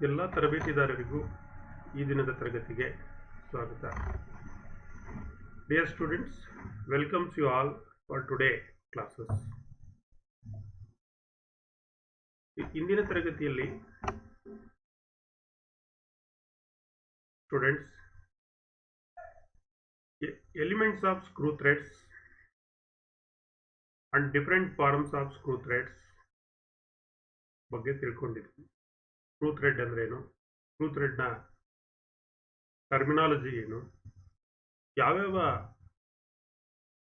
ಎಲ್ಲ ತರಬೇತಿದಾರರಿಗೂ ಈ ದಿನದ ತರಗತಿಗೆ ಸ್ವಾಗತ. Dear students, welcomes you all for today classes. ಇಂದಿನ ತರಗತಿಯಲ್ಲಿ students elements of screw threads and different forms of screw threads ಬಗ್ಗೆ ತಿಳ್ಕೊಂಡಿದ್ವಿ. ಸ್ಕ್ರೂ ಥ್ರೆಡ್ ಅಂದ್ರೆ ಏನು, ಸ್ಕ್ರೂ ಥ್ರೆಡ್ನ ಟರ್ಮಿನಾಲಜಿ ಏನು, ಯಾವ್ಯಾವ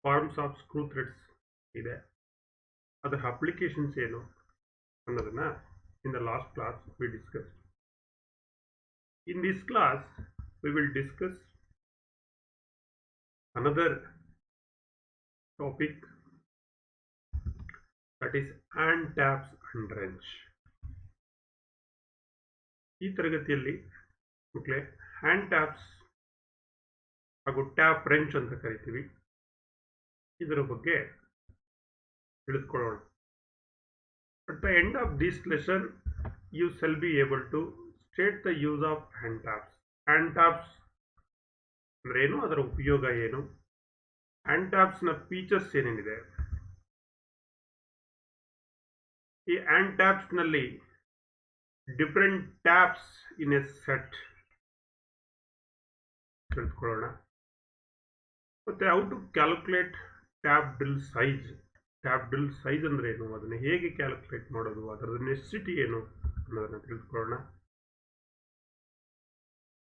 ಫಾರ್ಮ್ಸ್ ಆಫ್ ಸ್ಕ್ರೂ ಥ್ರೆಡ್ಸ್ ಇದೆ, ಅದರ ಅಪ್ಲಿಕೇಶನ್ಸ್ ಏನು ಅನ್ನೋದನ್ನ in the last class we discuss. In this class we will discuss another topic, that is hand taps and wrench. ಈ ತರಗತಿಯಲ್ಲಿ ಮಕ್ಕಳೇ ಹ್ಯಾಂಡ್ ಟ್ಯಾಪ್ಸ್ ಹಾಗೂ ಟ್ಯಾಪ್ ರೆಂಚ್ ಅಂತ ಕರಿತೀವಿ, ಇದರ ಬಗ್ಗೆ ತಿಳಿದುಕೊಳ್ಳೋಣ. At the end of this lesson you shall be able to state the use of hand taps. Hand taps ಅಂದ್ರೆ ಏನು, ಅದರ ಉಪಯೋಗ ಏನು, ಹ್ಯಾಂಡ್ ಟ್ಯಾಪ್ಸ್ ನ ಫೀಚರ್ಸ್ ಏನೇನಿದೆ, ಈ ಹ್ಯಾಂಡ್ ಟ್ಯಾಪ್ಸ್ ನಲ್ಲಿ different taps in a set ತಿಳಿದುಕೊಳ್ಳೋಣ. ಮತ್ತೆ how to calculate tap drill size. Tap drill size ಅಂದ್ರೆ ಏನು, ಅದನ್ನು ಹೇಗೆ ಕ್ಯಾಲ್ಕುಲೇಟ್ ಮಾಡೋದು, ಅದರ ನೆಸೆಸಿಟಿ ಏನು ಅನ್ನೋದನ್ನ ತಿಳಿದುಕೊಳ್ಳೋಣ.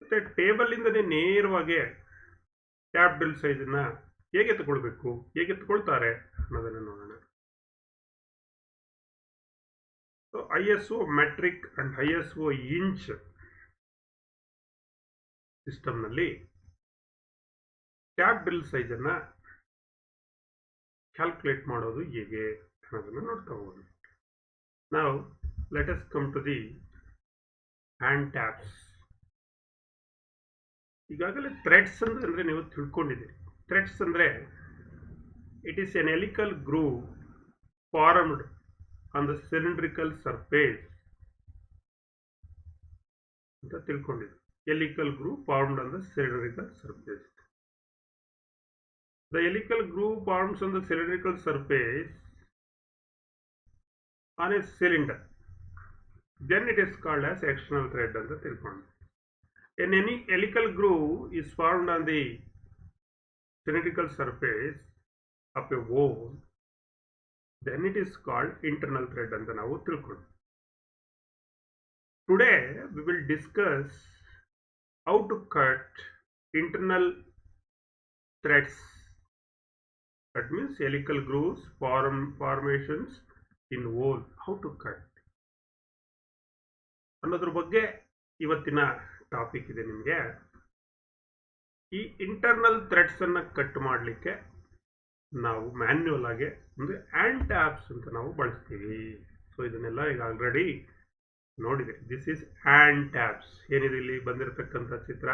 ಮತ್ತೆ ಟೇಬಲ್ ಇಂದನೇ ನೇರವಾಗಿ ಟ್ಯಾಪ್ ಡ್ರಿಲ್ ಸೈಜ್ ಅನ್ನ ಹೇಗೆ ತಗೊಳ್ಬೇಕು, ಹೇಗೆ ತಗೊಳ್ತಾರೆ ಅನ್ನೋದನ್ನ ನೋಡೋಣ. ISO metric and ISO inch system ನಲ್ಲಿ ಟ್ಯಾಪ್ ಡ್ರಿಲ್ ಸೈಜ್ ಅನ್ನ ಕ್ಯಾಲ್ಕುಲೇಟ್ ಮಾಡೋದು ಹೇಗೆ ಅನ್ನೋದನ್ನ ನೋಡ್ತಾ ಹೋಗೋಣ. ನಾವು let us come to the hand taps. ಈಗಾಗಲೇ ಥ್ರೆಡ್ಸ್ ಅಂದ್ರೆ ನೀವು ತಿಳ್ಕೊಂಡಿದ್ದೀರಿ. ಥ್ರೆಡ್ಸ್ ಅಂದ್ರೆ it is an helical groove formed on the cylindrical surface ಅಂತ ತಿಳ್ಕೊಂಡಿದ್ದೀವಿ. helical groove formed on the cylindrical surface. The helical groove forms on the cylindrical surface on a cylinder, then it is called as external thread ಅಂತ ತಿಳ್ಕೊಂಡಿದ್ದೀವಿ. Any helical groove is formed on the cylindrical surface of a hole, then it is called internal thread ಅಂತ ನಾವು ತಿಳ್ಕೊಂಡು. Today we will discuss how to cut internal threads, that means helical grooves formations in hole, how to cut ಅನ್ನೋದ್ರ ಬಗ್ಗೆ ಇವತ್ತಿನ topic ಇದೆ ನಿಮಗೆ. ಈ internal Threads ಅನ್ನ ಕಟ್ ಮಾಡಲಿಕ್ಕೆ ನಾವು ಮ್ಯಾನ್ಯುವಲ್ ಆಗಿ ಒಂದು ಹ್ಯಾಂಡ್ ಟ್ಯಾಪ್ಸ್ ಅಂತ ನಾವು ಬಳಸ್ತೀವಿ. ಸೊ ಇದನ್ನೆಲ್ಲ ಈಗ ಆಲ್ರೆಡಿ ನೋಡಿದೆ. This is hand taps. ಏನಿದೆ ಇಲ್ಲಿ ಬಂದಿರತಕ್ಕಂಥ ಚಿತ್ರ,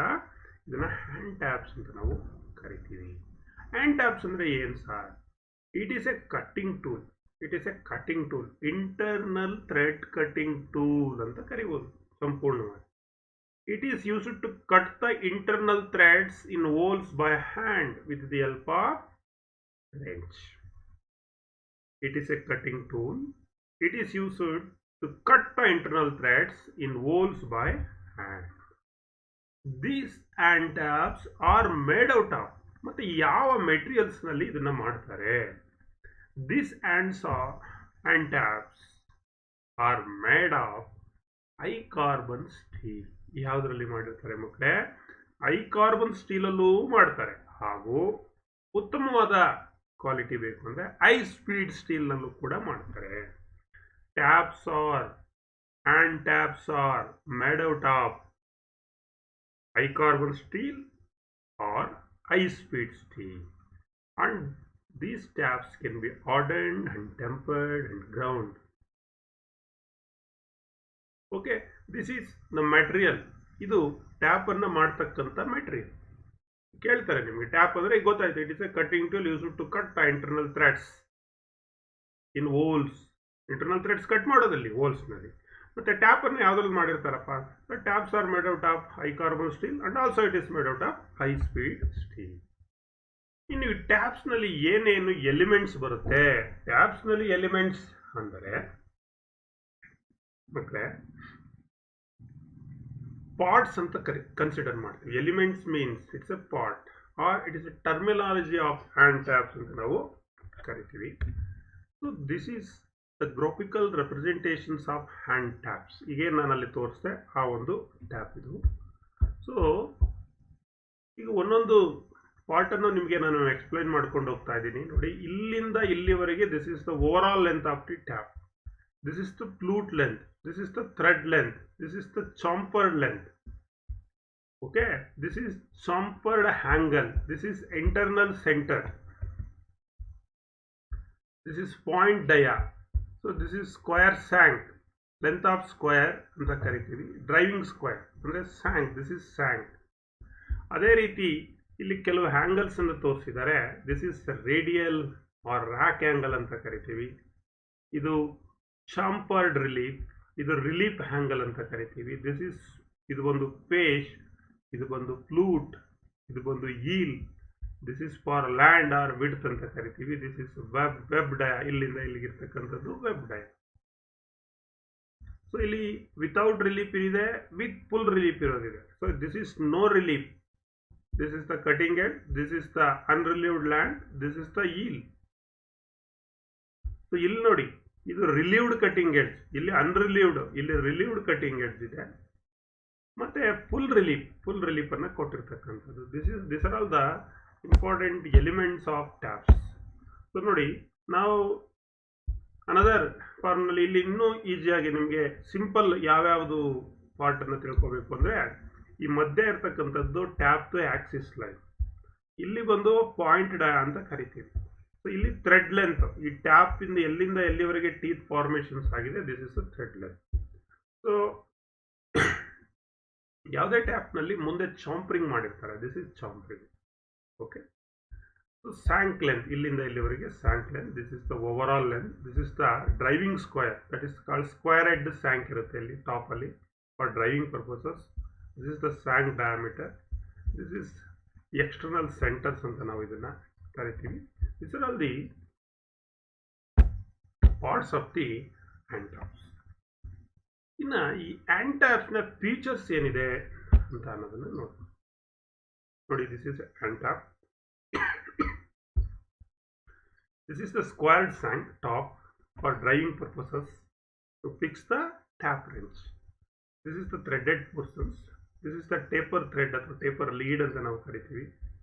ಇದನ್ನ ಹ್ಯಾಂಡ್ ಟ್ಯಾಪ್ಸ್ ಅಂತ ನಾವು ಕರಿತೀವಿ. ಹ್ಯಾಂಡ್ ಟ್ಯಾಪ್ಸ್ ಅಂದ್ರೆ ಏನ್ sir? It is a cutting tool. It is a cutting tool, internal thread cutting tool ಅಂತ ಕರಿಬಹುದು ಸಂಪೂರ್ಣವಾಗಿ. It is used to cut the internal threads in holes by hand with the help of wrench. It is a cutting tool. It is used to cut the internal threads in holes by hand. These hand taps are made out of, ಮತ್ತೆ ಯಾವ materials ನಲ್ಲಿ ಇದನ್ನ ಮಾಡ್ತಾರೆ? These hand taps are made of high carbon steel. ಯಾವುದರಲ್ಲಿ ಮಾಡಿರ್ತಾರೆ ಮಕ್ಕಳೇ? High carbon steel ಅಲ್ಲೂ ಮಾಡ್ತಾರೆ, ಹಾಗೂ ಉತ್ತಮವಾದ ಕ್ವಾಲಿಟಿ ಬೇಕು ಅಂದ್ರೆ ಹೈ ಸ್ಪೀಡ್ ಸ್ಟೀಲ್ ನಲ್ಲೂ ಕೂಡ ಮಾಡ್ತಾರೆ. Taps are hand taps are made out of high carbon steel or high speed steel, and these taps can be hardened and tempered and ground. Okay, this is the material. ಇದು tap ಅನ್ನ ಮಾಡ್ತಕ್ಕಂಥ material. ಕೇಳ್ತಾರೆ ನಿಮಗೆ tap ಅಂದ್ರೆ ಗೊತ್ತಾಯ್ತು. It is a cutting tool used to cut the internal threads in holes. Internal threads cut ಮಾಡೋದಲ್ಲಿ holes ನಲ್ಲಿ. ಮತ್ತು ಟ್ಯಾಪನ್ನು ಯಾವುದ್ರಲ್ಲಿ ಮಾಡಿರ್ತಾರಪ್ಪ, taps are made out of high carbon steel and also it is made out of high speed steel. ಇನ್ನು ಈ ಟ್ಯಾಪ್ಸ್ನಲ್ಲಿ ಏನೇನು elements ಬರುತ್ತೆ? ಟ್ಯಾಪ್ಸ್ನಲ್ಲಿ ಎಲಿಮೆಂಟ್ಸ್ ಅಂದರೆ ಮಕ್ಕಳೇ ಪಾರ್ಟ್ಸ್ ಅಂತ ಕನ್ಸಿಡರ್ ಮಾಡ್ತೀವಿ. Elements means it's a part or it is a terminology of hand taps ಅಂತ ನಾವು ಕರಿತೀವಿ. So this is the graphical representations of hand taps. ಈಗ ನಾನಲ್ಲಿ ತೋರಿಸ್ದೆ ಆ ಒಂದು ಟ್ಯಾಪ್ ಇದು. ಸೊ ಈಗ ಒಂದೊಂದು ಪಾರ್ಟನ್ನು ನಿಮಗೆ ನಾನು ಎಕ್ಸ್ಪ್ಲೈನ್ ಮಾಡ್ಕೊಂಡು ಹೋಗ್ತಾ ಇದ್ದೀನಿ. ನೋಡಿ, ಇಲ್ಲಿಂದ ಇಲ್ಲಿವರೆಗೆ this is the overall length of the tap. This is the flute length, this is the thread length, this is the chamfered length. Okay, this is chamfered angle, this is internal center, this is point dia. So this is square shank, length of square anta karitivi. Driving square andre shank, this is shank. ಅದೇ ರೀತಿ ಇಲ್ಲಿ ಕೆಲವು angles ಅನ್ನು ತೋರಿಸಿದ್ದಾರೆ. This is radial or rake angle ಅಂತ ಕರಿತೀವಿ. ಇದು chamfered relief, ಇದು ರಿಲೀಫ್ ಆಂಗಲ್ ಅಂತ ಕರಿತೀವಿ. ಇದು ಒಂದು ಪೇಶ್, ಇದು ಬಂದು ಫ್ಲೂಟ್, ಇದು ಬಂದು heel. This is for land or width ಅಂತ ಕರಿತೀವಿ. ದಿಸ್ ಇಸ್ ವೆಬ್ ಡಯ, ಇಲ್ಲಿಂದ ಇಲ್ಲಿಗಿರ್ತಕ್ಕಂಥದ್ದು ವೆಬ್ ಡಯ. ಸೊ ಇಲ್ಲಿ ವಿತೌಟ್ ರಿಲೀಫ್ ಇದೆ, ವಿತ್ ಫುಲ್ ರಿಲೀಫ್ ಇರೋದಿದೆ. So this is no relief, this is the cutting edge, this is the unrelieved land, this is the heel. So ಇಲ್ಲಿ ನೋಡಿ, ಇದು relieved cutting edge, ಇಲ್ಲಿ ಅನ್ರಿಲೀವ್ಡ್, ಇಲ್ಲಿ relieved cutting edge ಇದೆ, ಮತ್ತೆ full relief ಅನ್ನು ಕೊಟ್ಟಿರ್ತಕ್ಕಂಥದ್ದು. This are all the important elements of taps. So ನೋಡಿ, ನಾವು ಅನದರ್ ಫಾರ್ಮ್ನಲ್ಲಿ ಇಲ್ಲಿ ಇನ್ನೂ ಈಸಿಯಾಗಿ ನಿಮಗೆ ಸಿಂಪಲ್ ಯಾವ್ಯಾವುದು ಪಾರ್ಟನ್ನು ತಿಳ್ಕೋಬೇಕು ಅಂದರೆ, ಈ ಮಧ್ಯೆ ಇರ್ತಕ್ಕಂಥದ್ದು ಟ್ಯಾಪ್ ಆಕ್ಸಿಸ್ ಲೈನ್, ಇಲ್ಲಿ ಬಂದು ಪಾಯಿಂಟ್ ಡಯ ಅಂತ ಕರಿತೀವಿ. ಸೊ ಇಲ್ಲಿ ಥ್ರೆಡ್ ಲೆಂತ್, ಈ ಟ್ಯಾಪ್ ಇಂದ ಎಲ್ಲಿಂದ ಎಲ್ಲಿವರೆಗೆ ಟೀತ್ ಫಾರ್ಮೇಷನ್ಸ್ ಆಗಿದೆ, this is a thread length. So ಯಾವುದೇ ಟ್ಯಾಪ್ನಲ್ಲಿ ಮುಂದೆ ಚಾಂಪರಿಂಗ್ ಮಾಡಿರ್ತಾರೆ, this is chamfering. Okay, so shank length, ಇಲ್ಲಿಂದ ಇಲ್ಲಿವರೆಗೆ shank length, this is the overall length. This is the driving square, that is called square head shank ಇರುತ್ತೆ ಇಲ್ಲಿ ಟಾಪಲ್ಲಿ for driving purposes. This is the shank diameter, this is external centres ಅಂತ ನಾವು ಇದನ್ನ ಕರಿತೀವಿ. These are all the parts of the hand taps. ಇನ್ನು ಈ hand ಟ್ಯಾಪ್ಸ್ನ features ಏನಿದೆ ಅಂತ ಅನ್ನೋದನ್ನು ನೋಡಿ. This is hand tap. This is the squared shank top for driving purposes to fix the tap wrench. This is the threaded portions. This is the taper thread ಅಥವಾ taper lead ಅಂತ ನಾವು ಕರಿತೀವಿ.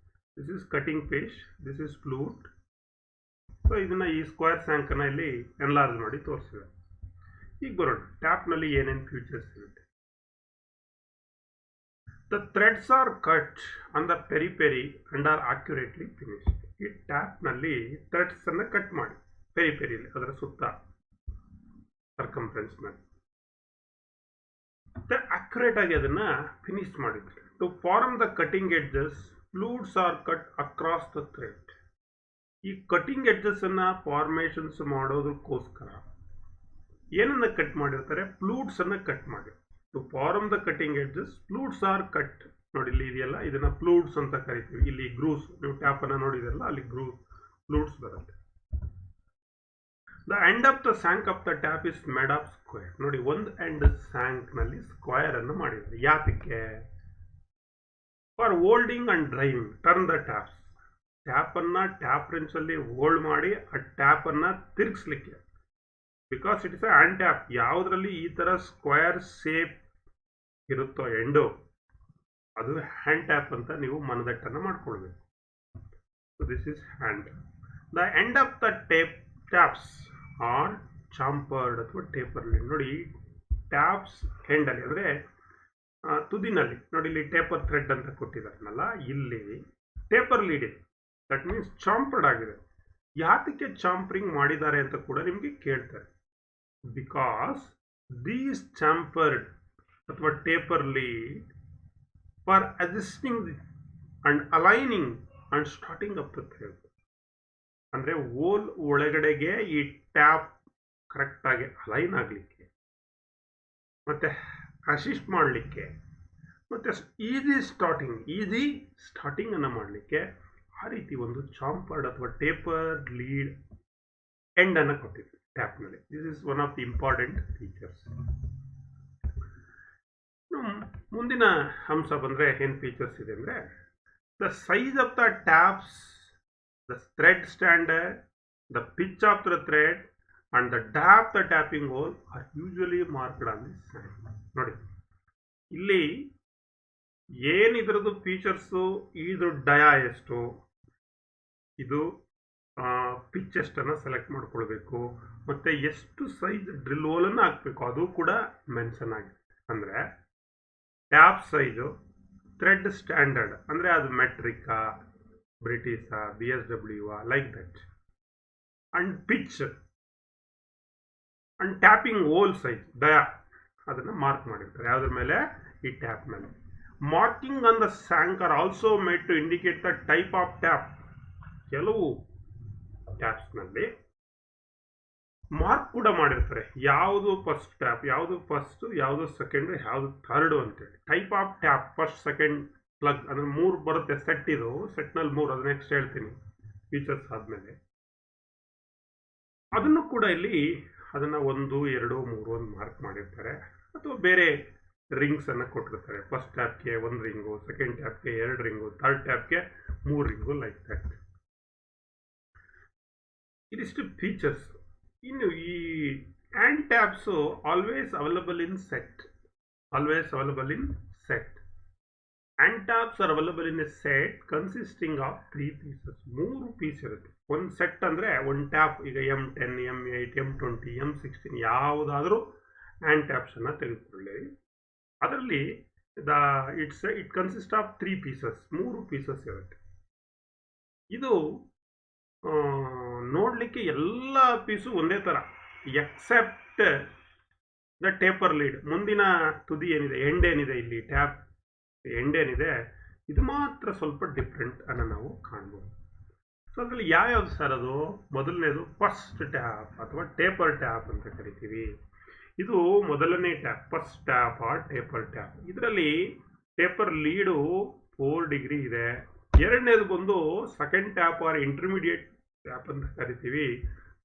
This is cutting face, this is flute. So ಇದನ್ನ ಈ square ಸ್ಯಾಂಕನ್ನು ಇಲ್ಲಿ enlarge ಮಾಡಿ ತೋರಿಸಿದೆ. ಈಗ ಬರೋಣ, ಟ್ಯಾಪ್ನಲ್ಲಿ ಏನೇನು ಫೀಚರ್ಸ್ ಇರುತ್ತೆ. The threads are cut on the periphery and are accurately finished. ಈ ಟ್ಯಾಪ್ನಲ್ಲಿ ಥ್ರೆಡ್ಸ್ ಅನ್ನು ಕಟ್ ಮಾಡಿ ಪೆರಿಪೆರಿಯಲ್ಲಿ, ಅದರ ಸುತ್ತ ಸರ್ಕಂಫರೆನ್ಸ್ನಲ್ಲಿ ಅಕ್ಯುರೇಟ್ ಆಗಿ ಅದನ್ನ ಫಿನಿಶ್ ಮಾಡಿದ್ರು. To form the cutting edges, flutes R cut across the thread. ಈ ಕಟಿಂಗ್ ಎಡ್ಜಸ್ ಅನ್ನ ಫಾರ್ಮೇಷನ್ಸ್ ಮಾಡೋದಕ್ಕೋಸ್ಕರ ಏನನ್ನ ಕಟ್ ಮಾಡಿರ್ತಾರೆ? ಫ್ಲೂಟ್ಸ್ ಅನ್ನ ಕಟ್ ಮಾಡಿ. To form the cutting edges, flutes R cut. ನೋಡಿ ಇಲ್ಲಿ ಇದೆಯಲ್ಲ, ಇದನ್ನ ಫ್ಲೂಟ್ಸ್ ಅಂತ ಕರಿತೀವಿ. ಇಲ್ಲಿ ಗ್ರೂವ್ಸ್, ನೀವು ಟ್ಯಾಪ್ ಅನ್ನ ನೋಡಿದ್ರಲ್ಲ, ಅಲ್ಲಿ ಫ್ಲೂಟ್ಸ್ ಬರುತ್ತೆ. The end of the shank of the tap is made of square. ನೋಡಿ, ಒಂದು ಎಂಡ್ ಸ್ಯಾಂಕ್ ನಲ್ಲಿ ಸ್ಕ್ವೇರ್ ಅನ್ನು ಮಾಡಿದ್ದಾರೆ. ಯಾತಕ್ಕೆ? For holding and driving. Turn the taps. Tap ಅನ್ನ ಟ್ಯಾಪ್ ರೆಂಚ್ ಅಲ್ಲಿ ಹೋಲ್ಡ್ ಮಾಡಿ ಆ ಟ್ಯಾಪ್ ಅನ್ನ ತಿರುಗಿಸ್ಲಿಕ್ಕೆ. Because it is a hand tap. ಯಾವುದರಲ್ಲಿ ಈ ತರ ಸ್ಕ್ವೇರ್ ಸೇಪ್ ಇರುತ್ತೋ ಎಂಡು, ಅದು ಹ್ಯಾಂಡ್ ಟ್ಯಾಪ್ ಅಂತ ನೀವು ಮನದಟ್ಟನ್ನು ಮಾಡ್ಕೊಳ್ಬೇಕು. So this is hand. The end of the taps are ಚಾಂಪರ್ಡ್ ಅಥವಾ ಟೇಪರ್ ಲೀಡ್. ನೋಡಿ, ಟ್ಯಾಪ್ಸ್ ಎಂಡ್ ಅಲ್ಲಿ ಅಂದ್ರೆ ತುದಿನಲ್ಲಿ ನೋಡಿ, ಇಲ್ಲಿ ಟೇಪರ್ ಥ್ರೆಡ್ ಅಂತ ಕೊಟ್ಟಿದ್ದಾರಲ್ಲ, ಇಲ್ಲಿ ಟೇಪರ್ ಲೀಡ್ ಇದೆ. ದಟ್ ಮೀನ್ಸ್ ಚಾಂಪರ್ಡ್ ಆಗಿದೆ. ಯಾತಕ್ಕೆ ಚಾಂಪರಿಂಗ್ ಮಾಡಿದ್ದಾರೆ ಅಂತ ಕೂಡ ನಿಮಗೆ ಕೇಳ್ತಾರೆ. ಬಿಕಾಸ್ ದೀಸ್ ಚಾಂಪರ್ಡ್ ಅಥವಾ taper lead for adjusting and aligning and starting up the thread. ಅಂದರೆ ಹೋಲ್ ಒಳಗಡೆಗೆ ಈ ಟ್ಯಾಪ್ ಕರೆಕ್ಟಾಗಿ ಅಲೈನ್ ಆಗಲಿಕ್ಕೆ ಮತ್ತು ಅಸಿಸ್ಟ್ ಮಾಡಲಿಕ್ಕೆ ಮತ್ತು ಈಸಿ ಸ್ಟಾರ್ಟಿಂಗನ್ನು ಮಾಡಲಿಕ್ಕೆ ಆ ರೀತಿ ಒಂದು ಚಾಂಪರ್ಡ್ ಅಥವಾ ಟೇಪರ್ಡ್ ಲೀಡ್ ಎಂಡನ್ನು ಕೊಟ್ಟಿದೆ ಟ್ಯಾಪ್ನಲ್ಲಿ. This is one of the important features. ಮುಂದಿನ ಅಂಶ ಬಂದರೆ ಏನು ಫೀಚರ್ಸ್ ಇದೆ ಅಂದರೆ, the size of the taps, the thread standard, the pitch of the thread and the depth the tapping hole are usually marked on this side. ನೋಡಿ ಇಲ್ಲಿ ಏನಿದ್ರದ್ದು features, ಇದ್ರ dia ಎಷ್ಟು, ಇದು ಪಿಚ್ ಎಷ್ಟನ್ನು ಸೆಲೆಕ್ಟ್ ಮಾಡ್ಕೊಳ್ಬೇಕು, ಮತ್ತು ಎಷ್ಟು ಸೈಜ್ ಡ್ರಿಲ್ ಹೋಲನ್ನು ಹಾಕಬೇಕು ಅದು ಕೂಡ ಮೆನ್ಷನ್ ಆಗಿದೆ. ಅಂದರೆ ಟ್ಯಾಪ್ ಸೈಜು, ಥ್ರೆಡ್ ಸ್ಟ್ಯಾಂಡರ್ಡ್ ಅಂದರೆ ಅದು ಮೆಟ್ರಿಕಾ, ಬ್ರಿಟಿಷಾ, BSW like that, and pitch and tapping hole size dia ಅದನ್ನು ಮಾರ್ಕ್ ಮಾಡಿರ್ತಾರೆ ಯಾವುದ್ರ ಮೇಲೆ, ಈ ಟ್ಯಾಪ್ ಮೇಲೆ. Marking on the shank or also made to indicate the type of tap. ಕೆಲವು ಟ್ಯಾಪ್ಸ್ನಲ್ಲಿ ಮಾರ್ಕ್ ಕೂಡ ಮಾಡಿರ್ತಾರೆ, ಯಾವುದು ಫಸ್ಟ್ ಟ್ಯಾಪ್, ಯಾವುದು ಫಸ್ಟ್, ಯಾವುದು ಸೆಕೆಂಡ್, ಯಾವುದು ಥರ್ಡು ಅಂತೇಳಿ. Type of tap, first second plug ಅಂದರೆ 3 ಬರುತ್ತೆ ಸೆಟ್. ಇದು ಸೆಟ್ನಲ್ಲಿ 3, ಅದು ನೆಕ್ಸ್ಟ್ ಹೇಳ್ತೀನಿ ಫೀಚರ್ಸ್ ಆದಮೇಲೆ. ಅದನ್ನು ಕೂಡ ಇಲ್ಲಿ ಅದನ್ನು 1, 2, 3 ಅಂತ ಮಾರ್ಕ್ ಮಾಡಿರ್ತಾರೆ, ಅಥವಾ ಬೇರೆ ರಿಂಗ್ಸನ್ನು ಕೊಟ್ಟಿರ್ತಾರೆ. ಫಸ್ಟ್ ಟ್ಯಾಪ್ಗೆ 1 ರಿಂಗು, ಸೆಕೆಂಡ್ ಟ್ಯಾಪ್ಗೆ 2 ರಿಂಗು, ಥರ್ಡ್ ಟ್ಯಾಪ್ಗೆ 3 ರಿಂಗು, ಲೈಕ್ ದಟ್. ಇದಿಷ್ಟು ಫೀಚರ್ಸ್. ಇನ್ನು ಈ hand taps always available in set. Hand taps are available in a set consisting of 3 pieces. 3 piece ಇರುತ್ತೆ ಒಂದು ಸೆಟ್. ಅಂದರೆ ಒಂದು ಟ್ಯಾಪ್, ಈಗ M10, M8, M20, M16 ಯಾವುದಾದ್ರೂ ಹ್ಯಾಂಡ್ ಟ್ಯಾಪ್ಸನ್ನು ತೆಗೆದುಕೊಳ್ಳಿ. ಅದರಲ್ಲಿ it consist of 3 pieces, 3 pieces ಇರುತ್ತೆ. ಇದು ನೋಡಲಿಕ್ಕೆ ಎಲ್ಲ ಪೀಸು ಒಂದೇ ಥರ, ಎಕ್ಸೆಪ್ಟ್ ದ ಟೇಪರ್ ಲೀಡ್. ಮುಂದಿನ ತುದಿ ಏನಿದೆ, ಎಂಡ್ ಏನಿದೆ, ಇಲ್ಲಿ ಟ್ಯಾಪ್ ಎಂಡ್ ಏನಿದೆ, ಇದು ಮಾತ್ರ ಸ್ವಲ್ಪ ಡಿಫ್ರೆಂಟ್ ಅನ್ನು ನಾವು ಕಾಣ್ಬೋದು. ಸೊ ಅದರಲ್ಲಿ ಯಾವ್ಯಾವುದು ಸರ್ ಅದು? ಮೊದಲನೇದು ಫಸ್ಟ್ ಟ್ಯಾಪ್ ಅಥವಾ ಟೇಪರ್ ಟ್ಯಾಪ್ ಅಂತ ಕರಿತೀವಿ. ಇದು ಮೊದಲನೇ tap, first tap or taper tap. ಇದರಲ್ಲಿ ಟೇಪರ್ ಲೀಡು 4 ಡಿಗ್ರಿ ಇದೆ. ಎರಡನೇದು ಬಂದು second tap or intermediate tap ಅಂತ ಕರಿತೀವಿ.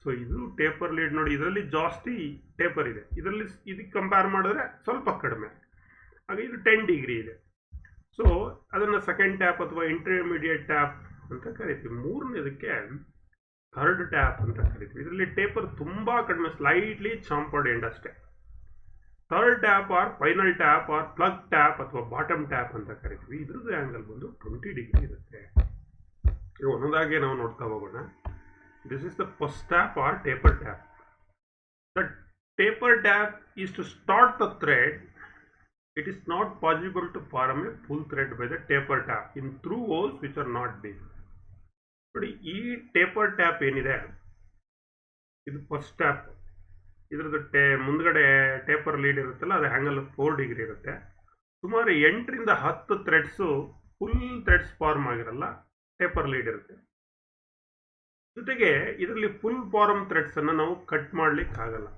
ಸೊ ಇದು ಟೇಪರ್ ಲೀಡ್. ನೋಡಿ, ಇದರಲ್ಲಿ ಜಾಸ್ತಿ ಟೇಪರ್ ಇದೆ, ಇದರಲ್ಲಿ ಇದಕ್ಕೆ ಕಂಪೇರ್ ಮಾಡಿದ್ರೆ ಸ್ವಲ್ಪ ಕಡಿಮೆ. ಹಾಗೆ ಇದು 10 ಡಿಗ್ರಿ ಇದೆ. ಸೊ ಅದನ್ನು ಸೆಕೆಂಡ್ ಟ್ಯಾಪ್ ಅಥವಾ ಇಂಟರ್ಮೀಡಿಯೇಟ್ ಟ್ಯಾಪ್ ಅಂತ ಕರಿತೀವಿ. ಮೂರನೇದಕ್ಕೆ ಥರ್ಡ್ ಟ್ಯಾಪ್ ಅಂತ ಕರಿತೀವಿ. ಇದರಲ್ಲಿ ಟೇಪರ್ ತುಂಬ ಕಡಿಮೆ, ಸ್ಲೈಟ್ಲಿ ಚಾಂಪರ್ಡ್ ಎಂಡ್ ಅಷ್ಟೇ. Third tap or final tap or plug tap ಅಥವಾ ಬಾಟಮ್ ಟ್ಯಾಪ್ ಅಂತ ಕರಿತೀವಿ. ಇದ್ರದ್ದು ಆ್ಯಂಗಲ್ ಬಂದು 20 ಡಿಗ್ರಿ ಇರುತ್ತೆ. ಈಗ ಒಂದೊಂದಾಗೆ ನಾವು ನೋಡ್ತಾ ಹೋಗೋಣ. This is the first tap or taper tap. The taper tap is to start the thread. It is not possible to form a full thread by the taper tap in through holes which are not deep. ನೋಡಿ, ಈ taper tap ಏನಿದೆ, ಇದು first tap. ಇದ್ರದ್ದು ಮುಂದ್ಗಡೆ taper lead ಇರುತ್ತಲ್ಲ, ಅದು angle 4 degree ಇರುತ್ತೆ. ಸುಮಾರು 8 ರಿಂದ 10 ಥ್ರೆಡ್ಸು, ಫುಲ್ ಥ್ರೆಡ್ಸ್ ಫಾರ್ಮ್ ಆಗಿರಲ್ಲ, ಟೇಪರ್ ಲೀಡ್ ಇರುತ್ತೆ. ಜೊತೆಗೆ ಇದರಲ್ಲಿ ಫುಲ್ ಫಾರ್ಮ್ ಥ್ರೆಡ್ಸನ್ನು ನಾವು ಕಟ್ ಮಾಡಲಿಕ್ಕೆ ಆಗಲ್ಲ.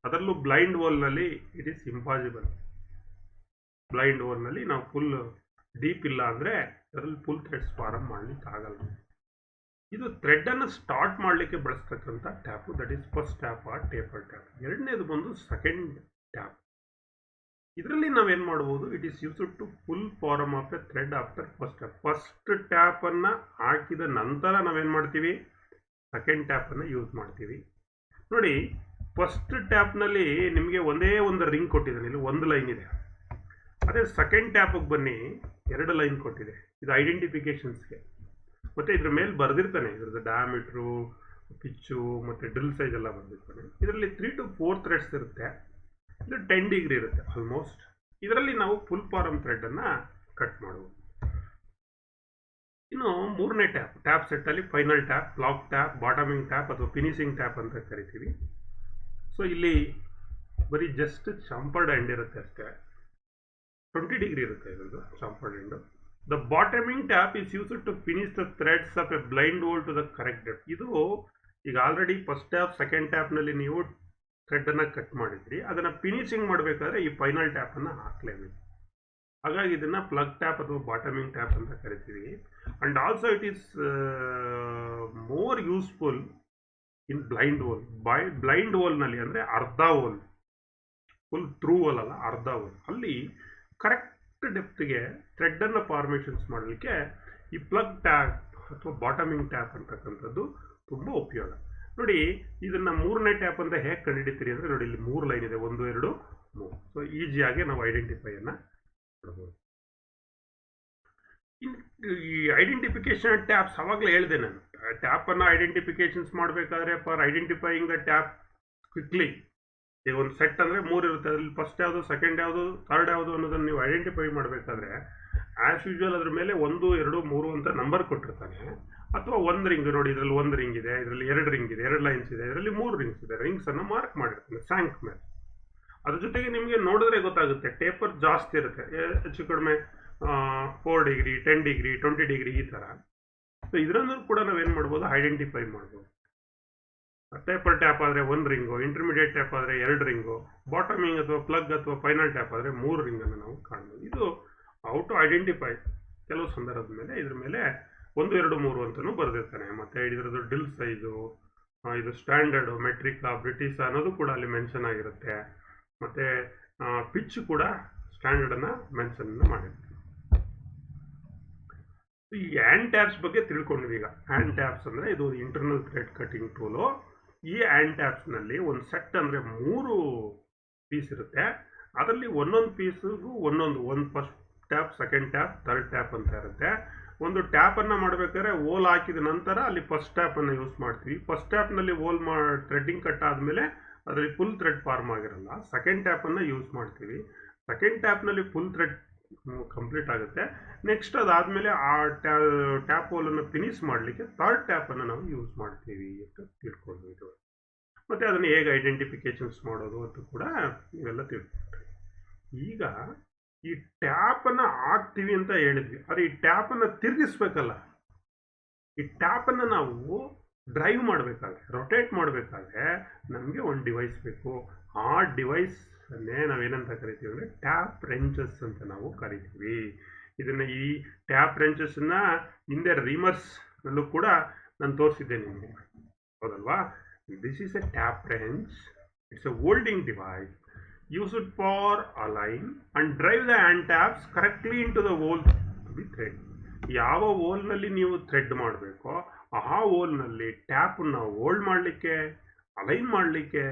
ಅದರಲ್ಲೂ ಬ್ಲೈಂಡ್ ಹೋಲ್ನಲ್ಲಿ ಇಟ್ ಈಸ್ ಇಂಪಾಸಿಬಲ್. ಬ್ಲೈಂಡ್ ಹೋಲ್ನಲ್ಲಿ ನಾವು ಫುಲ್ ಡೀಪ್ ಇಲ್ಲ ಅಂದರೆ ಅದರಲ್ಲಿ ಫುಲ್ ಥ್ರೆಡ್ಸ್ ಫಾರ್ಮ್ ಮಾಡಲಿಕ್ಕೆ ಆಗಲ್ಲ. ಇದು ಥ್ರೆಡ್ಡನ್ನು ಸ್ಟಾರ್ಟ್ ಮಾಡಲಿಕ್ಕೆ ಬಳಸ್ತಕ್ಕಂಥ tap, that is first tap or taper tap. ಎರಡನೇದು ಬಂದು ಸೆಕೆಂಡ್ ಟ್ಯಾಪ್. ಇದರಲ್ಲಿ ನಾವೇನು ಮಾಡ್ಬೋದು, it is used to full form of a thread after first tap. First ಟ್ಯಾಪನ್ನು ಹಾಕಿದ ನಂತರ ನಾವೇನು ಮಾಡ್ತೀವಿ, ಸೆಕೆಂಡ್ ಟ್ಯಾಪನ್ನು ಯೂಸ್ ಮಾಡ್ತೀವಿ. ನೋಡಿ, ಫಸ್ಟ್ ಟ್ಯಾಪ್ನಲ್ಲಿ ನಿಮಗೆ ಒಂದೇ ಒಂದು ರಿಂಗ್ ಕೊಟ್ಟಿದ್ದಾನೆ, ಇಲ್ಲಿ 1 ಲೈನ್ ಇದೆ. ಅದೇ ಸೆಕೆಂಡ್ ಟ್ಯಾಪಿಗೆ ಬನ್ನಿ, 2 ಲೈನ್ ಕೊಟ್ಟಿದೆ. ಇದು ಐಡೆಂಟಿಫಿಕೇಶನ್ಸ್ಗೆ. ಮತ್ತು ಇದ್ರ ಮೇಲೆ ಬರೆದಿರ್ತಾನೆ ಇದ್ರದ್ದು ಡಯಾಮೀಟ್ರು, ಪಿಚ್ಚು ಮತ್ತು ಡ್ರಿಲ್ ಸೈಜ್ ಎಲ್ಲ ಬರೆದಿರ್ತಾನೆ. ಇದರಲ್ಲಿ 3 to 4 ಥ್ರೆಡ್ಸ್ ಇರುತ್ತೆ. ಇದು 10 ಡಿಗ್ರಿ ಇರುತ್ತೆ ಆಲ್ಮೋಸ್ಟ್. ಇದರಲ್ಲಿ ನಾವು ಫುಲ್ ಫಾರ್ಮ್ ಥ್ರೆಡ್ಡನ್ನು ಕಟ್ ಮಾಡ್ಬೋದು. ಇನ್ನು ಮೂರನೇ ಟ್ಯಾಪ್ ಸೆಟ್ಟಲ್ಲಿ final tap, lock tap, bottoming tap ಅಥವಾ ಫಿನಿಶಿಂಗ್ ಟ್ಯಾಪ್ ಅಂತ ಕರಿತೀವಿ. ಸೊ ಇಲ್ಲಿ ಬರೀ ಜಸ್ಟ್ ಚಾಂಪರ್ಡ್ ಎಂಡ್ ಇರುತ್ತೆ ಅಷ್ಟೇ, 20 ಡಿಗ್ರಿ ಇರುತ್ತೆ ಇದರದ್ದು chamfered end. The bottoming tap is used to finish the threads of a blind hole to the correct depth. ಇದು ಈಗ ಆಲ್ರೆಡಿ ಫಸ್ಟ್ ಟ್ಯಾಪ್, ಸೆಕೆಂಡ್ ಟ್ಯಾಪ್ನಲ್ಲಿ ನೀವು ಥ್ರೆಡನ್ನು ಕಟ್ ಮಾಡಿದ್ರಿ, ಅದನ್ನು ಫಿನಿಶಿಂಗ್ ಮಾಡಬೇಕಾದ್ರೆ ಈ ಫೈನಲ್ ಟ್ಯಾಪನ್ನು ಹಾಕಲೇಬೇಕು. ಹಾಗಾಗಿ ಇದನ್ನು ಪ್ಲಗ್ ಟ್ಯಾಪ್ ಅಥವಾ ಬಾಟಮಿಂಗ್ ಟ್ಯಾಪ್ ಅಂತ ಕರಿತೀವಿ. And also it is more useful in blind hole. Blind ಹೋಲ್ನಲ್ಲಿ ಅಂದರೆ ಅರ್ಧ ಹೋಲ್, ಫುಲ್ ಟ್ರೂ ಹೋಲ್ ಅಲ್ಲ, ಅರ್ಧ ಹೋಲ್, ಅಲ್ಲಿ ಕರೆಕ್ಟ್ ಡೆಪ್ತ್ಗೆ ಥ್ರೆಡನ್ನು ಫಾರ್ಮೇಷನ್ಸ್ ಮಾಡಲಿಕ್ಕೆ ಈ ಪ್ಲಗ್ ಟ್ಯಾಪ್ ಅಥವಾ ಬಾಟಮಿಂಗ್ ಟ್ಯಾಪ್ ಅಂತಕ್ಕಂಥದ್ದು ತುಂಬ ಉಪಯೋಗ. ನೋಡಿ, ಇದನ್ನು ಮೂರನೇ ಟ್ಯಾಪ್ ಅಂತ ಹೇಗೆ ಕಂಡುಹಿಡಿತೀರಿ ಅಂದರೆ, ನೋಡಿ ಇಲ್ಲಿ 3 ಲೈನ್ ಇದೆ, 1 2 3. ಸೊ ಈಸಿಯಾಗಿ ನಾವು ಐಡೆಂಟಿಫೈಯನ್ನು ಮಾಡ್ಬೋದು. ಈ ಐಡೆಂಟಿಫಿಕೇಶನ್ ಟ್ಯಾಪ್ಸ್ ಅವಾಗಲೇ ಹೇಳಿದೆ ನಾನು. ಟ್ಯಾಪನ್ನು ಐಡೆಂಟಿಫಿಕೇಶನ್ಸ್ ಮಾಡಬೇಕಾದ್ರೆ for identifying the tap quickly, ಈಗ ಒಂದು ಸೆಟ್ ಅಂದರೆ 3 ಇರುತ್ತೆ, ಅದರಲ್ಲಿ ಫಸ್ಟ್ ಯಾವುದು, ಸೆಕೆಂಡ್ ಯಾವುದು, ಥರ್ಡ್ ಯಾವುದು ಅನ್ನೋದನ್ನು ನೀವು ಐಡೆಂಟಿಫೈ ಮಾಡಬೇಕಾದ್ರೆ ಆ್ಯಸ್ ಯೂಶುವಲ್ ಅದ್ರ ಮೇಲೆ 1 2 3 ಅಂತ ನಂಬರ್ ಕೊಟ್ಟಿರ್ತಾನೆ. ಅಥವಾ 1 ರಿಂಗ್, ನೋಡಿ ಇದರಲ್ಲಿ 1 ರಿಂಗ್ ಇದೆ, ಇದರಲ್ಲಿ 2 ರಿಂಗ್ ಇದೆ, 2 ಲೈನ್ಸ್ ಇದೆ, ಇದರಲ್ಲಿ 3 ರಿಂಗ್ಸ್ ಇದೆ. ರಿಂಗ್ಸನ್ನು ಮಾರ್ಕ್ ಮಾಡಿರ್ತಾನೆ ಸ್ಯಾಂಕ್ ಮೇಲೆ. ಅದ್ರ ಜೊತೆಗೆ ನಿಮಗೆ ನೋಡಿದ್ರೆ ಗೊತ್ತಾಗುತ್ತೆ, ಟೇಪರ್ ಜಾಸ್ತಿ ಇರುತ್ತೆ, ಹೆಚ್ಚು ಕಡಿಮೆ 4 ಡಿಗ್ರಿ 10 ಡಿಗ್ರಿ 20 ಡಿಗ್ರಿ ಈ ಥರ. ಸೊ ಇದರಲ್ಲೂ ಕೂಡ ನಾವೇನು ಮಾಡ್ಬೋದು, ಐಡೆಂಟಿಫೈ ಮಾಡ್ಬೋದು. ಟೇಪರ್ ಟ್ಯಾಪ್ ಆದರೆ 1 ರಿಂಗು, ಇಂಟರ್ಮೀಡಿಯೇಟ್ ಟ್ಯಾಪ್ ಆದರೆ 2 ರಿಂಗು, ಬಾಟಮಿಂಗ್ ಅಥವಾ ಪ್ಲಗ್ ಅಥವಾ ಫೈನಲ್ ಟ್ಯಾಪ್ ಆದರೆ 3 ರಿಂಗನ್ನು ನಾವು ಕಾಣ್ಬೋದು. ಇದು ಹೌ ಟು ಐಡೆಂಟಿಫೈ. ಕೆಲವು ಸಂದರ್ಭದ ಮೇಲೆ ಇದ್ರ ಮೇಲೆ 1 2 3 ಅಂತಲೂ ಬರೆದಿರ್ತಾನೆ. ಮತ್ತು ಇದರದ್ದು ಡಿಲ್ ಸೈಜು, ಇದು ಸ್ಟ್ಯಾಂಡರ್ಡು, ಮೆಟ್ರಿಕಾ, ಬ್ರಿಟಿಷ್ ಅನ್ನೋದು ಕೂಡ ಅಲ್ಲಿ ಮೆನ್ಷನ್ ಆಗಿರುತ್ತೆ. ಮತ್ತು ಪಿಚ್ ಕೂಡ ಸ್ಟ್ಯಾಂಡರ್ಡನ್ನು ಮೆನ್ಷನ್ ಮಾಡಿರ್ತೀವಿ. ಈ ಹ್ಯಾಂಡ್ ಟ್ಯಾಪ್ಸ್ ಬಗ್ಗೆ ತಿಳ್ಕೊಂಡಿವಿ. ಈಗ ಹ್ಯಾಂಡ್ ಟ್ಯಾಪ್ಸ್ ಅಂದರೆ ಇದು ಇಂಟರ್ನಲ್ ಥ್ರೆಡ್ ಕಟಿಂಗ್ ಟೂಲು. ಈ ಹ್ಯಾಂಡ್ ಟ್ಯಾಪ್ಸ್ನಲ್ಲಿ ಒಂದು ಸೆಟ್ ಅಂದರೆ 3 ಪೀಸ್ ಇರುತ್ತೆ. ಅದರಲ್ಲಿ ಒಂದೊಂದು ಪೀಸಿಗೂ ಒಂದು first tap, second tap, third tap ಅಂತ ಇರುತ್ತೆ. ಒಂದು ಟ್ಯಾಪನ್ನು ಮಾಡಬೇಕಾದ್ರೆ ಓಲ್ ಹಾಕಿದ ನಂತರ ಅಲ್ಲಿ ಫಸ್ಟ್ ಟ್ಯಾಪನ್ನು ಯೂಸ್ ಮಾಡ್ತೀವಿ. ಫಸ್ಟ್ ಟ್ಯಾಪ್ನಲ್ಲಿ ಓಲ್ ಥ್ರೆಡ್ಡಿಂಗ್ ಕಟ್ ಆದಮೇಲೆ ಅದರಲ್ಲಿ ಫುಲ್ ಥ್ರೆಡ್ ಫಾರ್ಮ್ ಆಗಿರಲ್ಲ. ಸೆಕೆಂಡ್ ಟ್ಯಾಪನ್ನು ಯೂಸ್ ಮಾಡ್ತೀವಿ. ಸೆಕೆಂಡ್ ಟ್ಯಾಪ್ನಲ್ಲಿ ಫುಲ್ ಥ್ರೆಡ್ ಕಂಪ್ಲೀಟ್ ಆಗುತ್ತೆ. ನೆಕ್ಸ್ಟ್ ಅದಾದಮೇಲೆ ಆ ಟ್ಯಾಪ್ ಹೋಲನ್ನು ಫಿನಿಶ್ ಮಾಡಲಿಕ್ಕೆ ಥರ್ಡ್ ಟ್ಯಾಪನ್ನು ನಾವು ಯೂಸ್ ಮಾಡ್ತೀವಿ ಅಂತ ತಿಳ್ಕೊಳ್ಬೋದು. ಮತ್ತು ಅದನ್ನು ಹೇಗೆ ಐಡೆಂಟಿಫಿಕೇಶನ್ಸ್ ಮಾಡೋದು ಅಂತ ಕೂಡ ಇವೆಲ್ಲ ತಿಳ್ಕೊಳ್ತೀವಿ. ಈಗ ಈ ಟ್ಯಾಪನ್ನು ಹಾಕ್ತೀವಿ ಅಂತ ಹೇಳಿದ್ವಿ, ಆದರೆ ಈ ಟ್ಯಾಪನ್ನು ತಿರುಗಿಸ್ಬೇಕಲ್ಲ. ಈ ಟ್ಯಾಪನ್ನು ನಾವು ಡ್ರೈವ್ ಮಾಡಬೇಕಾದ್ರೆ, ರೊಟೇಟ್ ಮಾಡಬೇಕಾದ್ರೆ ನಮಗೆ ಒಂದು ಡಿವೈಸ್ ಬೇಕು. ಆ ಡಿವೈಸನ್ನೇ ನಾವೇನಂತ ಕರಿತೀವಿ ಅಂದರೆ ಟ್ಯಾಪ್ ರೆಂಚಸ್ ಅಂತ ನಾವು ಕರಿತೀವಿ. ಇದನ್ನು, ಈ ಟ್ಯಾಪ್ ರೆಂಚಸ್ಸನ್ನು ಹಿಂದೆ ರೀಮರ್ಸ್ನಲ್ಲೂ ಕೂಡ ನಾನು ತೋರಿಸಿದ್ದೆ ನಿಮಗೆ, ಹೌದಲ್ವಾ? This is a tap wrench. It's A holding device used for align and drive the hand taps correctly into the hole to be thread. ಯಾವ ಹೋಲ್ನಲ್ಲಿ ನೀವು ಥ್ರೆಡ್ ಮಾಡಬೇಕೋ ಆ ಹೋಲ್ನಲ್ಲಿ ಟ್ಯಾಪನ್ನು ಹೋಲ್ಡ್ ಮಾಡಲಿಕ್ಕೆ, ಅಲೈನ್ ಮಾಡಲಿಕ್ಕೆ,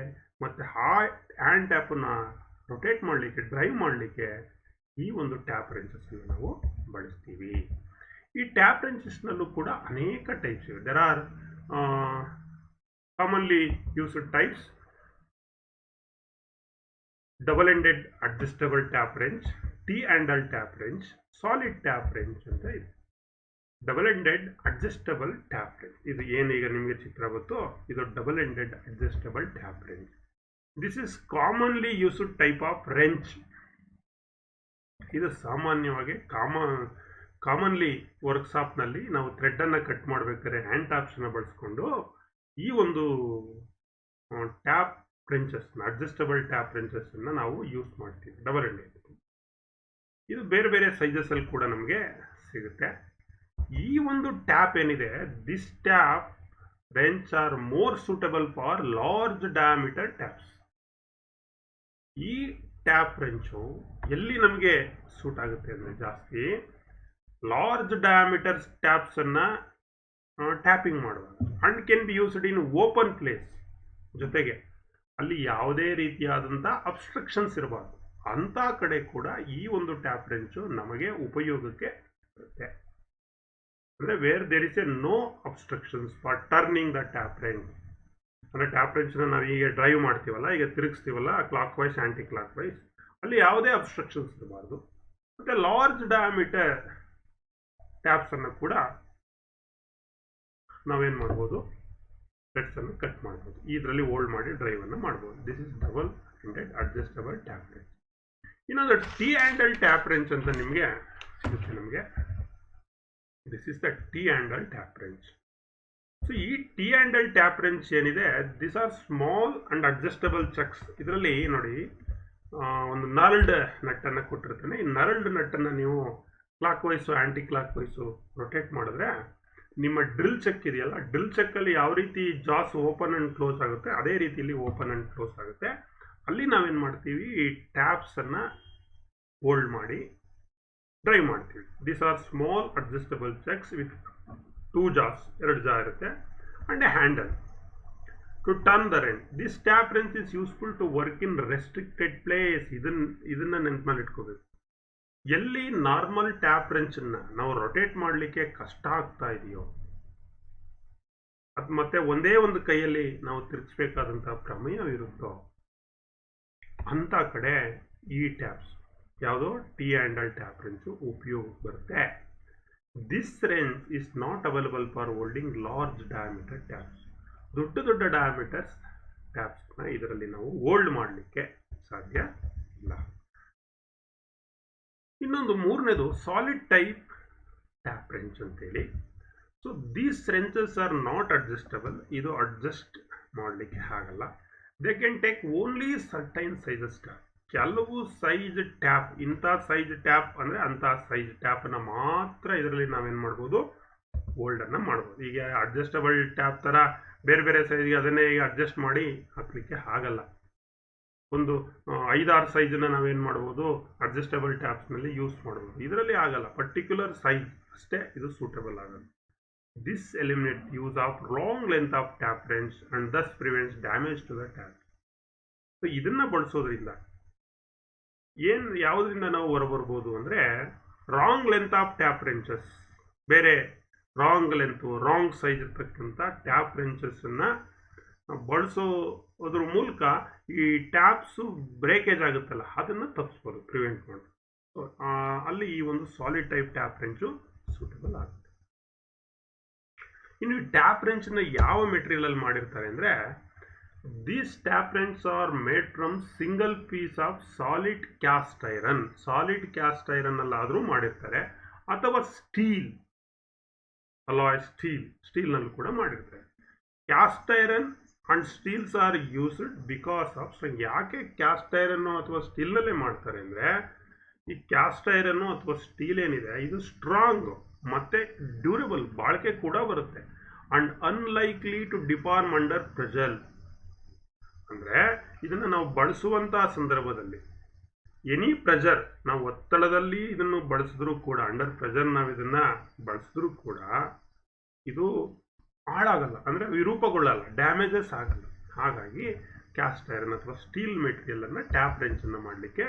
ಮತ್ತು ಆ ಹ್ಯಾಂಡ್ ಟ್ಯಾಪನ್ನು ರೊಟೇಟ್ ಮಾಡಲಿಕ್ಕೆ, ಡ್ರೈವ್ ಮಾಡಲಿಕ್ಕೆ ಈ ಒಂದು ಟ್ಯಾಪ್ ರೆಂಚಸ್ಸನ್ನು ನಾವು ಬಳಸ್ತೀವಿ. ಈ ಟ್ಯಾಪ್ ರೆಂಚಸ್ನಲ್ಲೂ ಕೂಡ ಅನೇಕ ಟೈಪ್ಸ್ ಇವೆ. There are commonly used types: double-ended adjustable tap wrench, T-handle tap wrench, solid tap wrench ಅಂತ ಇದೆ. ಡಬಲ್-ಎಂಡೆಡ್ ಅಡ್ಜಸ್ಟಬಲ್ ಟ್ಯಾಪ್ ರೆಂಚ್, ಇದು ಏನೀಗ ನಿಮಗೆ ಚಿತ್ರ ಗೊತ್ತು, ಇದು double-ended adjustable tap wrench. This is commonly used type of wrench. ಇದು ಸಾಮಾನ್ಯವಾಗಿ ಕಾಮನ್ಲಿ ವರ್ಕ್ಶಾಪ್ನಲ್ಲಿ ನಾವು ಥ್ರೆಡ್ಡನ್ನು ಕಟ್ ಮಾಡಬೇಕಾದ್ರೆ ಹ್ಯಾಂಡ್ ಟ್ಯಾಪ್ಸನ್ನು ಬಳಸ್ಕೊಂಡು ಈ ಒಂದು ಟ್ಯಾಪ್ ರೆಂಚಸ್ನ, ಅಡ್ಜಸ್ಟಬಲ್ ಟ್ಯಾಪ್ ರೆಂಚಸ್ಸನ್ನು ನಾವು ಯೂಸ್ ಮಾಡ್ತೀವಿ. Double ended. ಇದು ಬೇರೆ ಬೇರೆ ಸೈಜಸಲ್ಲಿ ಕೂಡ ನಮಗೆ ಸಿಗುತ್ತೆ. ಈ ಒಂದು ಟ್ಯಾಪ್ ಏನಿದೆ, this tap wrench or more suitable for large diameter taps. ಈ ಟ್ಯಾಪ್ ರೆಂಚು ಎಲ್ಲಿ ನಮಗೆ ಸೂಟ್ ಆಗುತ್ತೆ ಅಂದರೆ ಜಾಸ್ತಿ ಲಾರ್ಜ್ ಡಯಾಮೀಟರ್ ಟ್ಯಾಪ್ಸನ್ನು ಟ್ಯಾಪಿಂಗ್ ಮಾಡುವಾಗ. And can be used in open place. ಜೊತೆಗೆ ಅಲ್ಲಿ ಯಾವುದೇ ರೀತಿಯಾದಂಥ ಅಬ್ಸ್ಟ್ರಕ್ಷನ್ಸ್ ಇರಬಾರ್ದು, ಅಂಥ ಕಡೆ ಕೂಡ ಈ ಒಂದು ಟ್ಯಾಪ್ ರೆಂಚು ನಮಗೆ ಉಪಯೋಗಕ್ಕೆ ಬರುತ್ತೆ. ಅಂದರೆ where there is a no obstructions for turning the tap wrench. ಅಂದರೆ ಟ್ಯಾಪ್ ರೆಂಚನ್ನ ನಾವು ಈಗ ಡ್ರೈವ್ ಮಾಡ್ತೀವಲ್ಲ, ಈಗ ತಿರುಗಿಸ್ತೀವಲ್ಲ clockwise anticlockwise, ಅಲ್ಲಿ ಯಾವುದೇ ಅಬ್ಸ್ಟ್ರಕ್ಷನ್ಸ್ ಇರಬಾರ್ದು. ಮತ್ತು ಲಾರ್ಜ್ ಡಯಾಮೀಟರ್ ಟ್ಯಾಪ್ಸನ್ನು ಕೂಡ ನಾವೇನು ಮಾಡ್ಬೋದು, ಥ್ರೆಡ್ಸನ್ನು ಕಟ್ ಮಾಡ್ಬೋದು. ಇದರಲ್ಲಿ ಹೋಲ್ಡ್ ಮಾಡಿ ಡ್ರೈವನ್ನು ಮಾಡ್ಬೋದು. This is double ended adjustable tap wrench. ಇನ್ನೊಂದು T-handle ಟ್ಯಾಪ್ ರೆಂಚ್ ಅಂತ ನಿಮಗೆ ಸಿಗುತ್ತೆ ನಮಗೆ. This is the T-handle tap wrench. So ಈ ಟಿ ಹ್ಯಾಂಡಲ್ ಟ್ಯಾಪ್ ರೆಂಚ್ ಏನಿದೆ, this are small and adjustable chucks. ಇದರಲ್ಲಿ ನೋಡಿ ಒಂದು ನರ್ಲ್ಡ್ ನಟ್ಟನ್ನು ಕೊಟ್ಟಿರ್ತಾನೆ. ಈ ನರ್ಲ್ಡ್ ನಟ್ಟನ್ನು ನೀವು ಕ್ಲಾಕ್ ವೈಸು ಆ್ಯಂಟಿ ಕ್ಲಾಕ್ ವೈಸು ರೊಟೇಟ್ ಮಾಡಿದ್ರೆ ನಿಮ್ಮ ಡ್ರಿಲ್ ಚೆಕ್ ಇದೆಯಲ್ಲ, ಡ್ರಿಲ್ ಚೆಕ್ಕಲ್ಲಿ ಯಾವ ರೀತಿ ಜಾಸ್ ಓಪನ್ ಆ್ಯಂಡ್ ಕ್ಲೋಸ್ ಆಗುತ್ತೆ ಅದೇ ರೀತಿಯಲ್ಲಿ ಓಪನ್ ಆ್ಯಂಡ್ ಕ್ಲೋಸ್ ಆಗುತ್ತೆ. ಅಲ್ಲಿ ನಾವೇನು ಮಾಡ್ತೀವಿ, ಈ ಟ್ಯಾಪ್ಸನ್ನು ಹೋಲ್ಡ್ ಮಾಡಿ ಡ್ರೈವ್ ಮಾಡ್ತೀವಿ. This are small adjustable chucks with 2 jaws, 2 jaw ಇರುತ್ತೆ, and a handle to turn the wrench. This tap wrench is useful to work in restricted place. ಇದನ್ನು ನೆನಪಲ್ಲಿ ಇಟ್ಕೋಬೇಕು. ಎಲ್ಲಿ ನಾರ್ಮಲ್ ಟ್ಯಾಪ್ ರೆಂಚನ್ನು ನಾವು ರೊಟೇಟ್ ಮಾಡಲಿಕ್ಕೆ ಕಷ್ಟ ಆಗ್ತಾ ಇದೆಯೋ, ಅದು ಮತ್ತೆ ಒಂದೇ ಒಂದು ಕೈಯಲ್ಲಿ ನಾವು ತಿರುಗಿಸ್ಬೇಕಾದಂಥ ಪ್ರಮೇಯವಿರುತ್ತೋ ಅಂಥ ಕಡೆ ಈ ಟ್ಯಾಪ್ಸ್ ಯಾವುದೋ ಟಿ ಹ್ಯಾಂಡಲ್ ಟ್ಯಾಪ್ ರೆಂಚು ಉಪಯೋಗಕ್ಕೆ ಬರುತ್ತೆ. This wrench is not available for holding large diameter taps. ದೊಡ್ಡ ಡಯಾಮೀಟರ್ಸ್ ಟ್ಯಾಪ್ಸ್ನ ಇದರಲ್ಲಿ ನಾವು ಹೋಲ್ಡ್ ಮಾಡಲಿಕ್ಕೆ ಸಾಧ್ಯ ಇಲ್ಲ. ಇನ್ನೊಂದು ಮೂರನೇದು ಸಾಲಿಡ್ ಟೈಪ್ ಟ್ಯಾಪ್ ರೆಂಚ್ ಅಂತೇಳಿ. So these wrenches are not adjustable. ಇದು ಅಡ್ಜಸ್ಟ್ ಮಾಡಲಿಕ್ಕೆ ಆಗಲ್ಲ. They can take only certain sizes tap. ಕೆಲವು ಸೈಜ್ ಟ್ಯಾಪ್, ಇಂಥ ಸೈಜ್ ಟ್ಯಾಪ್ ಅಂದರೆ ಅಂಥ ಸೈಜ್ ಟ್ಯಾಪನ್ನು ಮಾತ್ರ ಇದರಲ್ಲಿ ನಾವೇನು ಮಾಡ್ಬೋದು, ಹೋಲ್ಡನ್ನು ಮಾಡ್ಬೋದು. ಈಗ ಅಡ್ಜಸ್ಟಬಲ್ ಟ್ಯಾಪ್ ಥರ ಬೇರೆ ಸೈಜ್ಗೆ ಅದನ್ನೇ ಈಗ ಅಡ್ಜಸ್ಟ್ ಮಾಡಿ ಹಾಕಲಿಕ್ಕೆ ಆಗಲ್ಲ. ಒಂದು 5-6 ಸೈಜನ್ನು ನಾವೇನು ಮಾಡ್ಬೋದು, ಅಡ್ಜಸ್ಟಬಲ್ ಟ್ಯಾಪ್ಸ್ನಲ್ಲಿ ಯೂಸ್ ಮಾಡ್ಬೋದು. ಇದರಲ್ಲಿ ಆಗಲ್ಲ, ಪರ್ಟಿಕ್ಯುಲರ್ ಸೈಜ್ ಅಷ್ಟೇ ಇದು ಸೂಟಬಲ್ ಆಗಲ್ಲ. This eliminate use of long length of tap wrench and thus prevents damage to the tap. So ಇದನ್ನು ಬಳಸೋದ್ರಿಂದ ಯಾವುದರಿಂದ ನಾವು ಹೊರಬರ್ಬೋದು ಅಂದರೆ, wrong length of tap wrenches, ಬೇರೆ ರಾಂಗ್ ಲೆಂತು ರಾಂಗ್ ಸೈಜ್ ಇರ್ತಕ್ಕಂಥ ಟ್ಯಾಪ್ ರೆಂಚಸ್ಸನ್ನು ಬಳಸೋದ್ರ ಮೂಲಕ ಈ ಟ್ಯಾಪ್ಸು ಬ್ರೇಕೇಜ್ ಆಗುತ್ತಲ್ಲ ಅದನ್ನು ತಪ್ಪಿಸ್ಬೋದು, ಪ್ರಿವೆಂಟ್ ಮಾಡೋದು. ಅಲ್ಲಿ ಈ ಒಂದು solid type tap wrench suitable ಆಗುತ್ತೆ. ಇನ್ನು ಈ ಟ್ಯಾಪ್ ರೆಂಚನ್ನ ಯಾವ ಮೆಟೀರಿಯಲ್ ಮಾಡಿರ್ತಾರೆ ಅಂದರೆ, these tap wrench are made from single piece of solid cast iron. Solid cast iron ಅಲ್ಲಾದರೂ ಮಾಡಿರ್ತಾರೆ, ಅಥವಾ ಸ್ಟೀಲ್, ಅಲಾಯ್ ಸ್ಟೀಲ್ನಲ್ಲೂ ಕೂಡ ಮಾಡಿರ್ತಾರೆ. Cast iron and steels are used because of strength. ಯಾಕೆ ಕ್ಯಾಸ್ಟ್ ಐರನ್ನು ಅಥವಾ ಸ್ಟೀಲ್ನಲ್ಲೇ ಮಾಡ್ತಾರೆ ಅಂದರೆ, ಈ ಕ್ಯಾಸ್ಟ್ ಐರನ್ನು ಅಥವಾ ಸ್ಟೀಲ್ ಏನಿದೆ ಇದು ಸ್ಟ್ರಾಂಗ್ ಮತ್ತು ಡ್ಯೂರಬಲ್, ಬಾಳಿಕೆ ಕೂಡ ಬರುತ್ತೆ, and unlikely to deform under pressure. ಅಂದರೆ ಇದನ್ನು ನಾವು ಬಳಸುವಂತಹ ಸಂದರ್ಭದಲ್ಲಿ ಎನಿ ಪ್ರೆಷರ್, ನಾವು ಒತ್ತಡದಲ್ಲಿ ಇದನ್ನು ಬಳಸಿದ್ರೂ ಕೂಡ, ಅಂಡರ್ ಪ್ರೆಷರ್ ನಾವು ಇದನ್ನು ಬಳಸಿದ್ರೂ ಕೂಡ ಇದು ಹಾಳಾಗಲ್ಲ, ಅಂದರೆ ವಿರೂಪಗೊಳ್ಳಲ್ಲ, ಡ್ಯಾಮೇಜಸ್ ಆಗಲ್ಲ. ಹಾಗಾಗಿ ಕ್ಯಾಸ್ಟ್ ಐರನ್ ಅಥವಾ ಸ್ಟೀಲ್ ಮೆಟೀರಿಯಲನ್ನು ಟ್ಯಾಪ್ ರೆಂಚನ್ನು ಮಾಡಲಿಕ್ಕೆ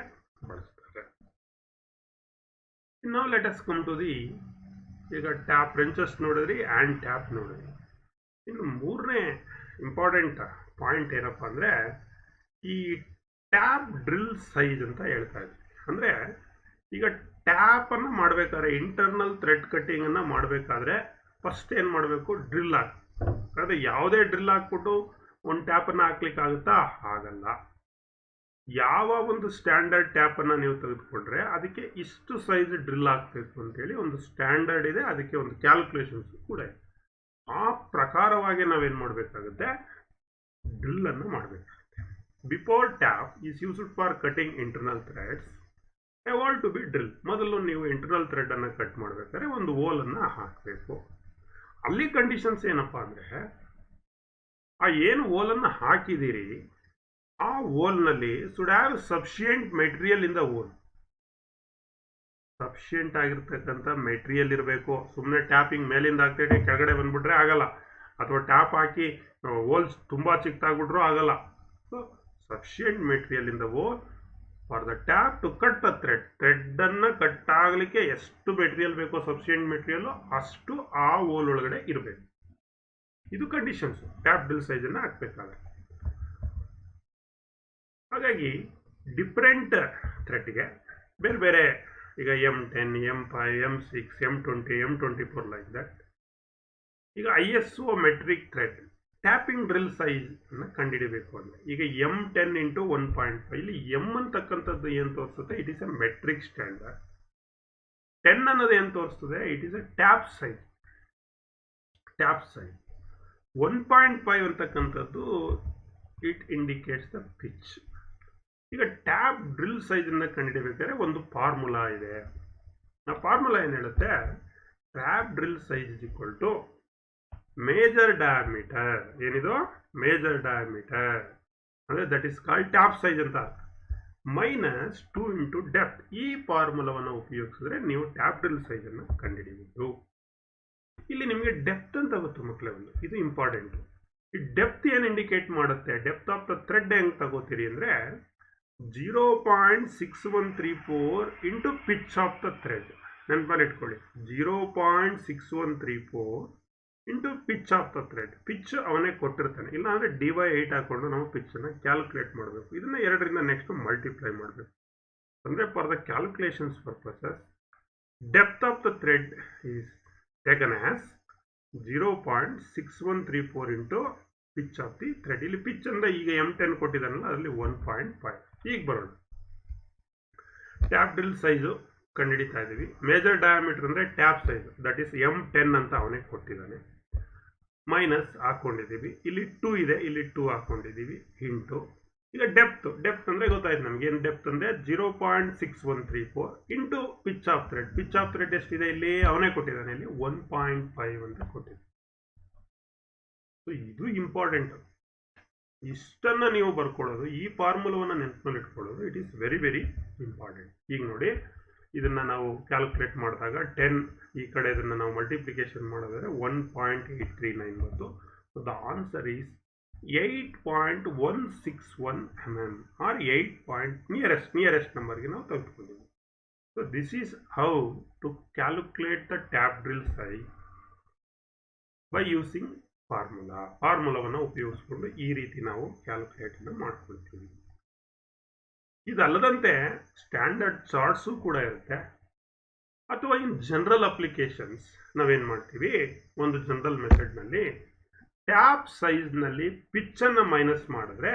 ಬಳಸ್ತಾರೆ. ನಾವು let us come to the, ಈಗ ಟ್ಯಾಪ್ ರೆಂಚಸ್ ನೋಡಿದ್ರಿ, ಆ್ಯಂಡ್ ಟ್ಯಾಪ್ ನೋಡಿದ್ರಿ. ಇನ್ನು ಮೂರನೇ ಇಂಪಾರ್ಟೆಂಟ್ ಪಾಯಿಂಟ್ ಏನಪ್ಪ ಅಂದರೆ, ಈ ಟ್ಯಾಪ್ ಡ್ರಿಲ್ ಸೈಜ್ ಅಂತ ಹೇಳ್ತಾ ಇದ್ವಿ. ಅಂದರೆ ಈಗ ಟ್ಯಾಪನ್ನು ಮಾಡಬೇಕಾದ್ರೆ, ಇಂಟರ್ನಲ್ ಥ್ರೆಡ್ ಕಟ್ಟಿಂಗನ್ನು ಮಾಡಬೇಕಾದ್ರೆ ಫಸ್ಟ್ ಏನು ಮಾಡಬೇಕು, ಡ್ರಿಲ್ ಹಾಕಿ. ಅಂದರೆ ಯಾವುದೇ ಡ್ರಿಲ್ ಹಾಕ್ಬಿಟ್ಟು ಒಂದು ಟ್ಯಾಪನ್ನು ಹಾಕ್ಲಿಕ್ಕಾಗುತ್ತಾ? ಆಗಲ್ಲ. ಯಾವ ಒಂದು ಸ್ಟ್ಯಾಂಡರ್ಡ್ ಟ್ಯಾಪನ್ನು ನೀವು ತೆಗೆದುಕೊಂಡ್ರೆ ಅದಕ್ಕೆ ಇಷ್ಟು ಸೈಜ್ ಡ್ರಿಲ್ ಹಾಕಬೇಕು ಅಂತೇಳಿ ಒಂದು ಸ್ಟ್ಯಾಂಡರ್ಡ್ ಇದೆ, ಅದಕ್ಕೆ ಒಂದು ಕ್ಯಾಲ್ಕುಲೇಷನ್ಸ್ ಕೂಡ ಇದೆ. ಆ ಪ್ರಕಾರವಾಗಿ ನಾವೇನು ಮಾಡಬೇಕಾಗುತ್ತೆ, ಡ್ರಿಲ್ಲನ್ನು ಮಾಡಬೇಕಾಗುತ್ತೆ. Before tap is used for cutting internal threads, evolve to be drill. ಮೊದಲು ನೀವು ಇಂಟರ್ನಲ್ ಥ್ರೆಡನ್ನು ಕಟ್ ಮಾಡಬೇಕಾದ್ರೆ ಒಂದು ಹೋಲನ್ನು ಹಾಕಬೇಕು. ಅಲ್ಲಿ ಕಂಡೀಷನ್ಸ್ ಏನಪ್ಪ ಅಂದರೆ, ಆ ಏನು ಹೋಲನ್ನು ಹಾಕಿದ್ದೀರಿ ಆ ಹೋಲ್ನಲ್ಲಿ should have sufficient material in the hole. Sufficient ಆಗಿರ್ತಕ್ಕಂಥ ಮೆಟೀರಿಯಲ್ ಇರಬೇಕು. ಸುಮ್ಮನೆ ಟ್ಯಾಪಿಂಗ್ ಮೇಲಿಂದ ಹಾಕ್ತೇನೆ ಕೆಳಗಡೆ ಬಂದ್ಬಿಟ್ರೆ ಆಗಲ್ಲ, ಅಥವಾ ಟ್ಯಾಪ್ ಹಾಕಿ ಹೋಲ್ಸ್ ತುಂಬ ಚಿಕ್ಕದಾಗ್ಬಿಟ್ರೂ ಆಗಲ್ಲ. So sufficient material in the hole for the tap to cut the ಥ್ರೆಡನ್ನು ಕಟ್ ಆಗಲಿಕ್ಕೆ ಎಷ್ಟು ಮೆಟೀರಿಯಲ್ ಬೇಕೋ, ಸಫಿಷಿಯೆಂಟ್ ಮೆಟೀರಿಯಲ್ಲು ಅಷ್ಟು ಆ ಹೋಲ್ ಒಳಗಡೆ ಇರಬೇಕು. ಇದು ಕಂಡೀಷನ್ಸು ಟ್ಯಾಪ್ ಡ್ರಿಲ್ ಸೈಜನ್ನು ಹಾಕಬೇಕಾದ್ರೆ. ಹಾಗಾಗಿ ಡಿಫ್ರೆಂಟ್ ಥ್ರೆಡ್ಗೆ ಬೇರೆ ಬೇರೆ, ಈಗ M10, M5, M6, M20, M24 like that. ಈಗ ISO metric thread tapping drill size ಅನ್ನು ಕಂಡುಹಿಡಬೇಕು ಅಂದರೆ, ಈಗ M10 × 1.5, ಇಲ್ಲಿ M ಅಂತಕ್ಕಂಥದ್ದು ಏನು ತೋರಿಸುತ್ತೆ, it is a metric standard. 10 ಅನ್ನೋದು ಏನು ತೋರಿಸ್ತದೆ, it is a tap size. 1.5 ಅಂತಕ್ಕಂಥದ್ದು ಇಟ್ ಇಂಡಿಕೇಟ್ಸ್ ದ ಪಿಚ್. ಈಗ ಟ್ಯಾಪ್ ಡ್ರಿಲ್ ಸೈಜನ್ನು ಕಂಡುಹಿಡಿಬೇಕಾದ್ರೆ ಒಂದು ಫಾರ್ಮುಲಾ ಇದೆ. ಆ ಫಾರ್ಮುಲಾ ಏನು ಹೇಳುತ್ತೆ, tap drill size is equal to major diameter. ಏನಿದು ಮೇಜರ್ ಡಯಾಮೀಟರ್ ಅಂದರೆ that is called tap size ಅಂತ, ಮೈನಸ್ 2 ಇಂಟು ಡೆಪ್ತ್. ಈ ಫಾರ್ಮುಲಾವನ್ನು ಉಪಯೋಗಿಸಿದ್ರೆ ನೀವು ಟ್ಯಾಪ್ ಡ್ರಿಲ್ ಸೈಜನ್ನು ಕಂಡುಹಿಡಿಯಬಹುದು. ಇಲ್ಲಿ ನಿಮಗೆ ಡೆಪ್ತ್ ಅಂತ ಗೊತ್ತು ಮಕ್ಕಳೇ, ಒಂದು ಇದು ಇಂಪಾರ್ಟೆಂಟ್. ಈ ಡೆಪ್ತ್ ಏನು ಇಂಡಿಕೇಟ್ ಮಾಡುತ್ತೆ, ಡೆಪ್ತ್ ಆಫ್ ದ ಥ್ರೆಡ್ ಹೆಂಗೆ ತಗೋತೀರಿ ಅಂದರೆ 0.6134 into pitch of the thread. ನೆನಪಲ್ಲಿ ಇಟ್ಕೊಳ್ಳಿ, 0.6134 into pitch of the thread. Pitch ಅವನೇ ಕೊಟ್ಟಿರ್ತಾನೆ, ಇಲ್ಲ ಅಂದರೆ /8 ಹಾಕೊಂಡು ನಾವು ಪಿಚ್ಚನ್ನು ಕ್ಯಾಲ್ಕುಲೇಟ್ ಮಾಡಬೇಕು. ಇದನ್ನು 2ರಿಂದ ನೆಕ್ಸ್ಟ್ ಮಲ್ಟಿಪ್ಲೈ ಮಾಡಬೇಕು. ಅಂದರೆ for the calculations purposes depth of the thread is taken as 0.6134 into pitch of the thread. ಇಲ್ಲಿ ಪಿಚ್ ಅಂದರೆ ಈಗ M10 ಕೊಟ್ಟಿದ್ದಾನಲ್ಲ, ಅದರಲ್ಲಿ 1.5. ಈಗ ಬರೋಣ, ಟ್ಯಾಪ್ ಡ್ರಿಲ್ ಸೈಜು ಕಂಡುಹಿಡಿತಾ ಇದ್ದೀವಿ. ಮೇಜರ್ ಡಯಾಮೀಟರ್ ಅಂದರೆ tap size, that is M10 ಅಂತ ಅವನೇ ಕೊಟ್ಟಿದ್ದಾನೆ. ಮೈನಸ್ ಹಾಕೊಂಡಿದ್ದೀವಿ, ಇಲ್ಲಿ 2 ಇದೆ, ಇಲ್ಲಿ 2 ಹಾಕೊಂಡಿದ್ದೀವಿ ಇಂಟು. ಈಗ ಡೆಪ್ತ್ ಅಂದರೆ ಗೊತ್ತಾಯ್ತು ನಮಗೆ, ಏನು ಡೆಪ್ತ್ ಅಂದರೆ 0.6134 into pitch of thread. Pitch of thread ಎಷ್ಟಿದೆ ಇಲ್ಲಿ, ಅವನೇ ಕೊಟ್ಟಿದ್ದಾನೆ, ಇಲ್ಲಿ 1.5 ಅಂತ ಕೊಟ್ಟಿದ್ದಾನೆ. ಸೊ ಇದು ಇಂಪಾರ್ಟೆಂಟ್. ಇಷ್ಟನ್ನು ನೀವು ಬರ್ಕೊಳ್ಳೋದು, ಈ ಫಾರ್ಮುಲಾವನ್ನು ನೆನಪಿನಲ್ಲಿ ಇಟ್ಕೊಳ್ಳೋದು, it is very very important. ಈಗ ನೋಡಿ, ಇದನ್ನು ನಾವು ಕ್ಯಾಲ್ಕುಲೇಟ್ ಮಾಡಿದಾಗ 10 ಈ ಕಡೆ ಇದನ್ನು ನಾವು ಮಲ್ಟಿಪ್ಲಿಕೇಶನ್ ಮಾಡೋದಾದರೆ 1.839 ಬಂತು. So the answer is 8.161 mm or 8 nearest ನಂಬರ್ಗೆ ನಾವು ತೆಗೆದುಕೊಂಡಿದ್ದೀವಿ. So this is how to calculate the tap drill size by using ಫಾರ್ಮುಲಾವನ್ನು ಉಪಯೋಗಿಸ್ಕೊಂಡು ಈ ರೀತಿ ನಾವು ಕ್ಯಾಲ್ಕುಲೇಟನ್ನು ಮಾಡ್ಕೊಳ್ತೀವಿ. ಇದಲ್ಲದಂತೆ ಸ್ಟ್ಯಾಂಡರ್ಡ್ ಚಾರ್ಟ್ಸು ಕೂಡ ಇರುತ್ತೆ. ಅಥವಾ ಇನ್ ಜನರಲ್ ಅಪ್ಲಿಕೇಶನ್ಸ್ ನಾವೇನು ಮಾಡ್ತೀವಿ, ಒಂದು ಜನರಲ್ ಮೆಥಡ್ನಲ್ಲಿ ಟ್ಯಾಪ್ ಸೈಜ್ನಲ್ಲಿ ಪಿಚ್ಚನ್ನು ಮೈನಸ್ ಮಾಡಿದ್ರೆ,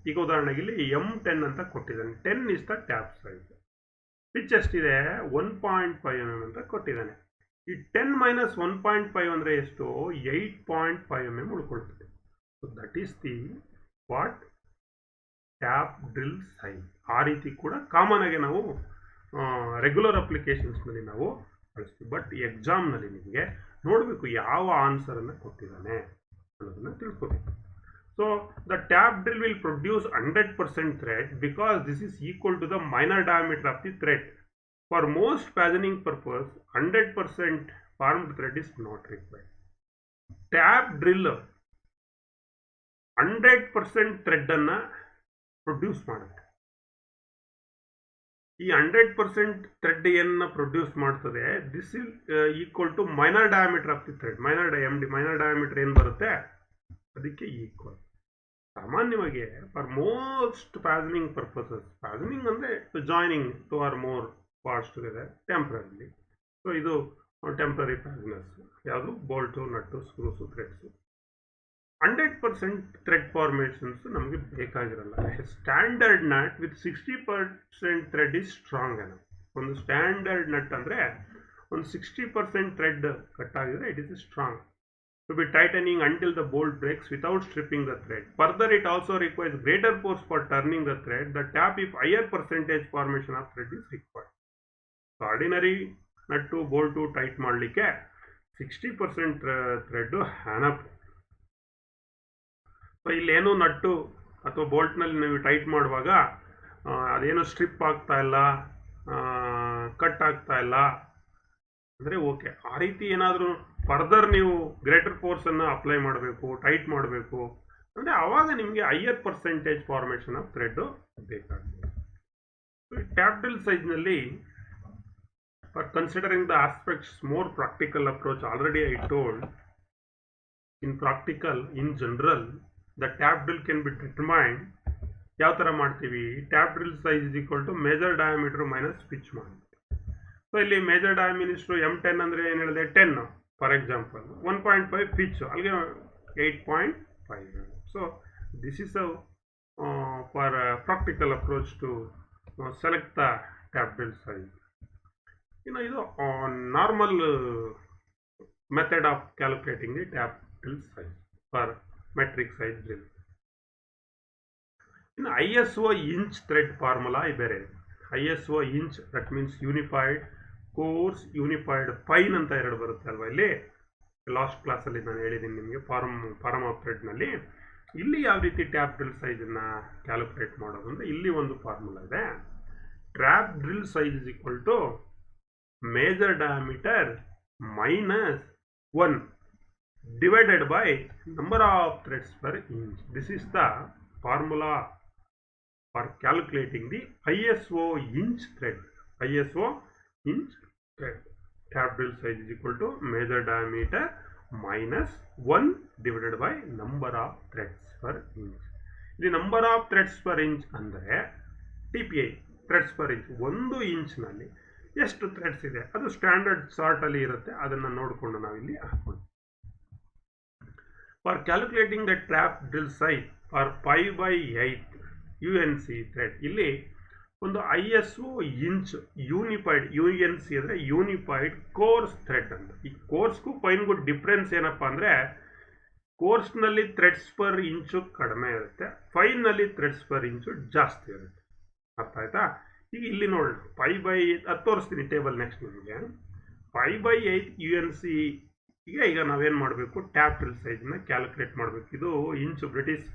ಈಗ ಉದಾಹರಣೆಗೆ ಇಲ್ಲಿ M10 ಅಂತ ಕೊಟ್ಟಿದ್ದಾನೆ, 10 is the tap size. Pitch ಎಷ್ಟಿದೆ, 1.5 mm ಅಂತ ಕೊಟ್ಟಿದ್ದಾನೆ. ಈ 10 ಮೈನಸ್ 1.5 ಅಂದರೆ ಎಷ್ಟು, 8.5 mm ಉಳ್ಕೊಳ್ತದೆ. So that is the what tap drill size. ಆ ರೀತಿ ಕೂಡ ಕಾಮನ್ ಆಗಿ ನಾವು ರೆಗ್ಯುಲರ್ ಅಪ್ಲಿಕೇಶನ್ಸ್ನಲ್ಲಿ ನಾವು ಬಳಸ್ತೀವಿ. ಬಟ್ ಎಕ್ಸಾಮ್ನಲ್ಲಿ ನಿಮಗೆ ನೋಡಬೇಕು ಯಾವ ಆನ್ಸರನ್ನು ಕೊಟ್ಟಿದ್ದಾನೆ ಅನ್ನೋದನ್ನು ತಿಳ್ಕೊಬೇಕು. So the tap drill will produce 100% thread because this is equal to the minor diameter of the thread. For most patterning purpose, 100% formed thread is not required. Tap drill 100% thread ಅನ್ನು produce ಮಾಡುತ್ತೆ. ಈ 100% thread ಏನನ್ನ produce ಮಾಡ್ತದೆ, this is equal to minor diameter of the thread. Minor diameter ಏನು ಬರುತ್ತೆ ಅದಕ್ಕೆ equal. ಸಾಮಾನ್ಯವಾಗಿ for most fastening purposes, fastening ಅಂದರೆ joining 2 or more parts together temporarily. So ಇದು ಟೆಂಪ್ರರಿ ಪ್ಯಾಸನರ್ಸ್, ಯಾವುದು bolt, nut, screws, threads. 100% thread formations ನಮಗೆ ಬೇಕಾಗಿರಲ್ಲ. Standard nut with 60% thread is strong enough. ಒಂದು ಸ್ಟ್ಯಾಂಡರ್ಡ್ ನಟ್ ಅಂದರೆ ಒಂದು 60% ಥ್ರೆಡ್ ಕಟ್ ಆಗಿದ್ರೆ it is strong. To be tightening until the bolt breaks without stripping the thread. Further, it also requires greater force for turning the thread. The tap if higher percentage formation of thread is required. So, ordinary nut Bolt tight ಮಾಡಲಿಕ್ಕೆ 60% thread ಹ್ಯಾನಪ್. So ಇಲ್ಲೇನು nut ಅಥವಾ ಬೋಲ್ಟ್ನಲ್ಲಿ ನೀವು tight ಮಾಡುವಾಗ ಅದೇನು strip ಆಗ್ತಾ ಇಲ್ಲ, cut ಆಗ್ತಾ ಇಲ್ಲ ಅಂದರೆ ಓಕೆ. ಆ ರೀತಿ ಏನಾದರೂ ಫರ್ದರ್ ನೀವು ಗ್ರೇಟರ್ ಫೋರ್ಸನ್ನು ಅಪ್ಲೈ ಮಾಡಬೇಕು, ಟೈಟ್ ಮಾಡಬೇಕು ಅಂದರೆ ಆವಾಗ ನಿಮಗೆ higher percentage formation of thread ಬೇಕಾಗ್ತದೆ. ಟ್ಯಾಪ್ ಡ್ರಿಲ್ ಸೈಜ್ನಲ್ಲಿ for considering the aspects more practical approach, already I told in practical in general the tap drill can be determined. ಯಾವ ಥರ ಮಾಡ್ತೀವಿ, tap drill size is equal to major diameter minus pitch ಮಾಡ್ತೀವಿ. So ಇಲ್ಲಿ major diameter M10 ಅಂದರೆ ಏನು ಹೇಳಿದೆ, 10 for example, 1.5 pitch, ಅಲ್ಲಿಗೆ 8.5. So this is for practical approach to select the tap drill size. ಇನ್ನು ಇದು normal method of calculating the tap drill size. For metric size drill. ಇನ್ನು ISO inch thread formula ಬೇರೆ ಇದೆ. ISO inch that means unified coarse, unified fine ಅಂತ ಎರಡು ಬರುತ್ತೆ ಅಲ್ವಾ. ಇಲ್ಲಿ ಲಾಸ್ಟ್ ಕ್ಲಾಸಲ್ಲಿ ನಾನು ಹೇಳಿದ್ದೀನಿ ನಿಮಗೆ ಫಾರ್ಮ್ ಆಫ್ ಥ್ರೆಡ್ನಲ್ಲಿ. ಇಲ್ಲಿ ಯಾವ ರೀತಿ ಟ್ಯಾಪ್ ಡ್ರಿಲ್ ಸೈಜನ್ನು ಕ್ಯಾಲ್ಕುಲೇಟ್ ಮಾಡೋದು ಅಂದರೆ ಇಲ್ಲಿ ಒಂದು ಫಾರ್ಮುಲಾ ಇದೆ. Tap drill size is equal to major diameter minus 1 divided by number of threads per inch. This is the formula for calculating the ISO inch thread. ISO inch thread. Tap drill size is equal to measure diameter minus 1 divided by number of threads per inch. The number of threads per inch ಅಂದರೆ TPI threads per inch. 1 inch ನಲ್ಲಿ ಎಷ್ಟು Threads ಇದೆ ಅದು standard sort ಅಲ್ಲಿ ಇರುತ್ತೆ. ಅದನ್ನು ನೋಡಿಕೊಂಡು ನಾವಿಲ್ಲಿ ಹಾಕೊಂಡು for calculating the tap drill size for 5/8 UNC thread. ಇಲ್ಲಿ ಒಂದು ISO ಇಂಚ್ ಯೂನಿಫೈಡ್, UNC ಅಂದರೆ ಯೂನಿಫೈಡ್ ಕೋರ್ಸ್ ಥ್ರೆಡ್ ಅಂತ. ಈ ಕೋರ್ಸ್ಗೂ ಫೈನ್ಗೂ ಡಿಫ್ರೆನ್ಸ್ ಏನಪ್ಪಾ ಅಂದರೆ ಕೋರ್ಸ್ನಲ್ಲಿ ಥ್ರೆಡ್ಸ್ ಪರ್ ಇಂಚು ಕಡಿಮೆ ಇರುತ್ತೆ, ಫೈನ್ನಲ್ಲಿ ಥ್ರೆಡ್ಸ್ ಪರ್ ಇಂಚು ಜಾಸ್ತಿ ಇರುತ್ತೆ. ಅರ್ಥ ಆಯ್ತಾ? ಈಗ ಇಲ್ಲಿ ನೋಡಿ 5/8 ಅದು ತೋರಿಸ್ತೀನಿ ಟೇಬಲ್ ನೆಕ್ಸ್ಟ್ ನಿಮಗೆ. 5/8 UNC ಈಗ ನಾವೇನು ಮಾಡಬೇಕು, ಟ್ಯಾಪ್ ಡ್ರಿಲ್ ಸೈಜ್ನ ಕ್ಯಾಲ್ಕುಲೇಟ್ ಮಾಡಬೇಕು. ಇದು ಇಂಚು ಬ್ರಿಟಿಷ್.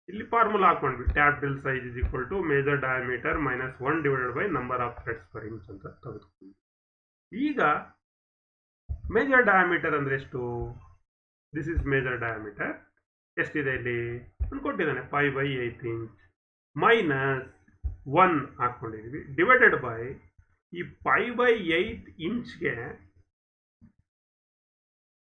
ಇಲ್ಲಿ ಫಾರ್ಮುಲಾ ಹಾಕೊಂಡ್ವಿ. Tap drill size is equal to major diameter minus 1 divided by number of threads per inch ಅಂತ ತೆಗೆದುಕೊಂಡು ಈಗ ಮೇಜರ್ ಡಯಾಮೀಟರ್ ಅಂದರೆ ಎಷ್ಟು? This is major diameter. ಎಷ್ಟಿದೆ ಇಲ್ಲಿ ಕೊಟ್ಟಿದ್ದಾನೆ 5/8 ಇಂಚ್ ಮೈನಸ್ 1 ಹಾಕೊಂಡಿದ್ದೀವಿ ಡಿವೈಡೆಡ್ ಬೈ ಈ 5/8 ಇಂಚ್ಗೆ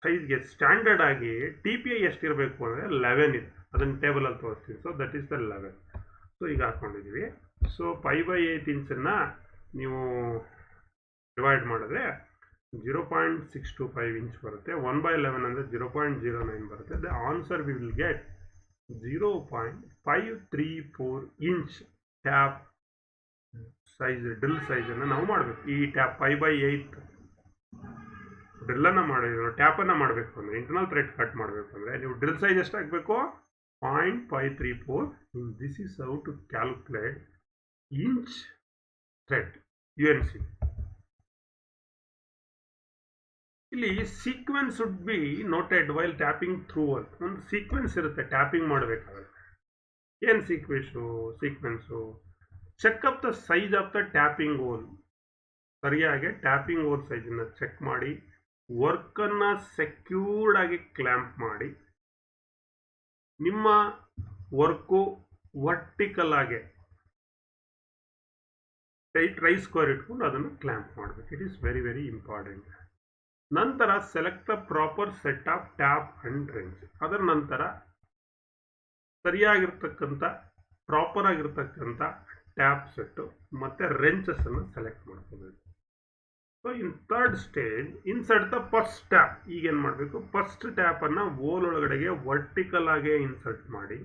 ಸೈಜ್ಗೆ ಸ್ಟ್ಯಾಂಡರ್ಡ್ ಆಗಿ TPI ಎಷ್ಟಿರಬೇಕು ಅಂದರೆ 11 ಇದೆ. ಅದನ್ನು ಟೇಬಲಲ್ಲಿ ತೋರಿಸ್ತೀವಿ. So that is the 11. So ಈಗ ಹಾಕೊಂಡಿದ್ದೀವಿ. ಸೊ 5/8 ಇಂಚನ್ನು ನೀವು ಡಿವೈಡ್ ಮಾಡಿದ್ರೆ 0.625 ಇಂಚ್ ಬರುತ್ತೆ. 1/11 ಅಂದರೆ 0.09 ಬರುತ್ತೆ. The answer we will get 0.534 inch tap size drill ಸೈಜನ್ನು ನಾವು ಮಾಡಬೇಕು. ಈ ಟ್ಯಾಪ್ 5/8 ಡ್ರಿಲ್ಲನ್ನು ಮಾಡಿದ್ರು ಟ್ಯಾಪನ್ನು ಮಾಡಬೇಕು ಅಂದರೆ ಇಂಟರ್ನಲ್ ಥ್ರೆಡ್ ಕಟ್ ಮಾಡಬೇಕು ಅಂದರೆ ನೀವು ಡ್ರಿಲ್ ಸೈಜ್ ಎಷ್ಟು ಹಾಕಬೇಕು? 0.534 inch. This is how to calculate inch thread UNC. ಇಲ್ಲಿ sequence would be noted while tapping through work. ಒಂದು ಸೀಕ್ವೆನ್ಸ್ ಇರುತ್ತೆ ಟ್ಯಾಪಿಂಗ್ ಮಾಡಬೇಕಾಗುತ್ತೆ. ಏನು sequence check up the size of the tapping hole. ಸರಿಯಾಗಿ ಟ್ಯಾಪಿಂಗ್ ಹೋಲ್ ಸೈಜನ್ನು check ಮಾಡಿ ವರ್ಕನ್ನು secured ಆಗಿ ಕ್ಲ್ಯಾಂಪ್ ಮಾಡಿ ನಿಮ್ಮ ವರ್ಕು ವರ್ಟಿಕಲ್ ಆಗಿ ಟ್ರೈ ಸ್ಕ್ವೇರ್ ಇಟ್ಕೊಂಡು ಅದನ್ನು ಕ್ಲ್ಯಾಂಪ್ ಮಾಡಬೇಕು. It is very very important. ನಂತರ select the proper set of tap and wrench. ಅದರ ನಂತರ ಸರಿಯಾಗಿರ್ತಕ್ಕಂಥ ಪ್ರಾಪರ್ ಆಗಿರ್ತಕ್ಕಂಥ ಟ್ಯಾಪ್ ಸೆಟ್ಟು ಮತ್ತು ರೆಂಚಸ್ಸನ್ನು ಸೆಲೆಕ್ಟ್ ಮಾಡ್ಕೋಬೇಕು. So in third stage insert the first tap. ಈಗೇನು ಮಾಡಬೇಕು, ಫಸ್ಟ್ ಟ್ಯಾಪನ್ನು ಹೋಲ್ ಒಳಗಡೆಗೆ ವರ್ಟಿಕಲ್ ಆಗೇ ಇನ್ಸರ್ಟ್ ಮಾಡಿ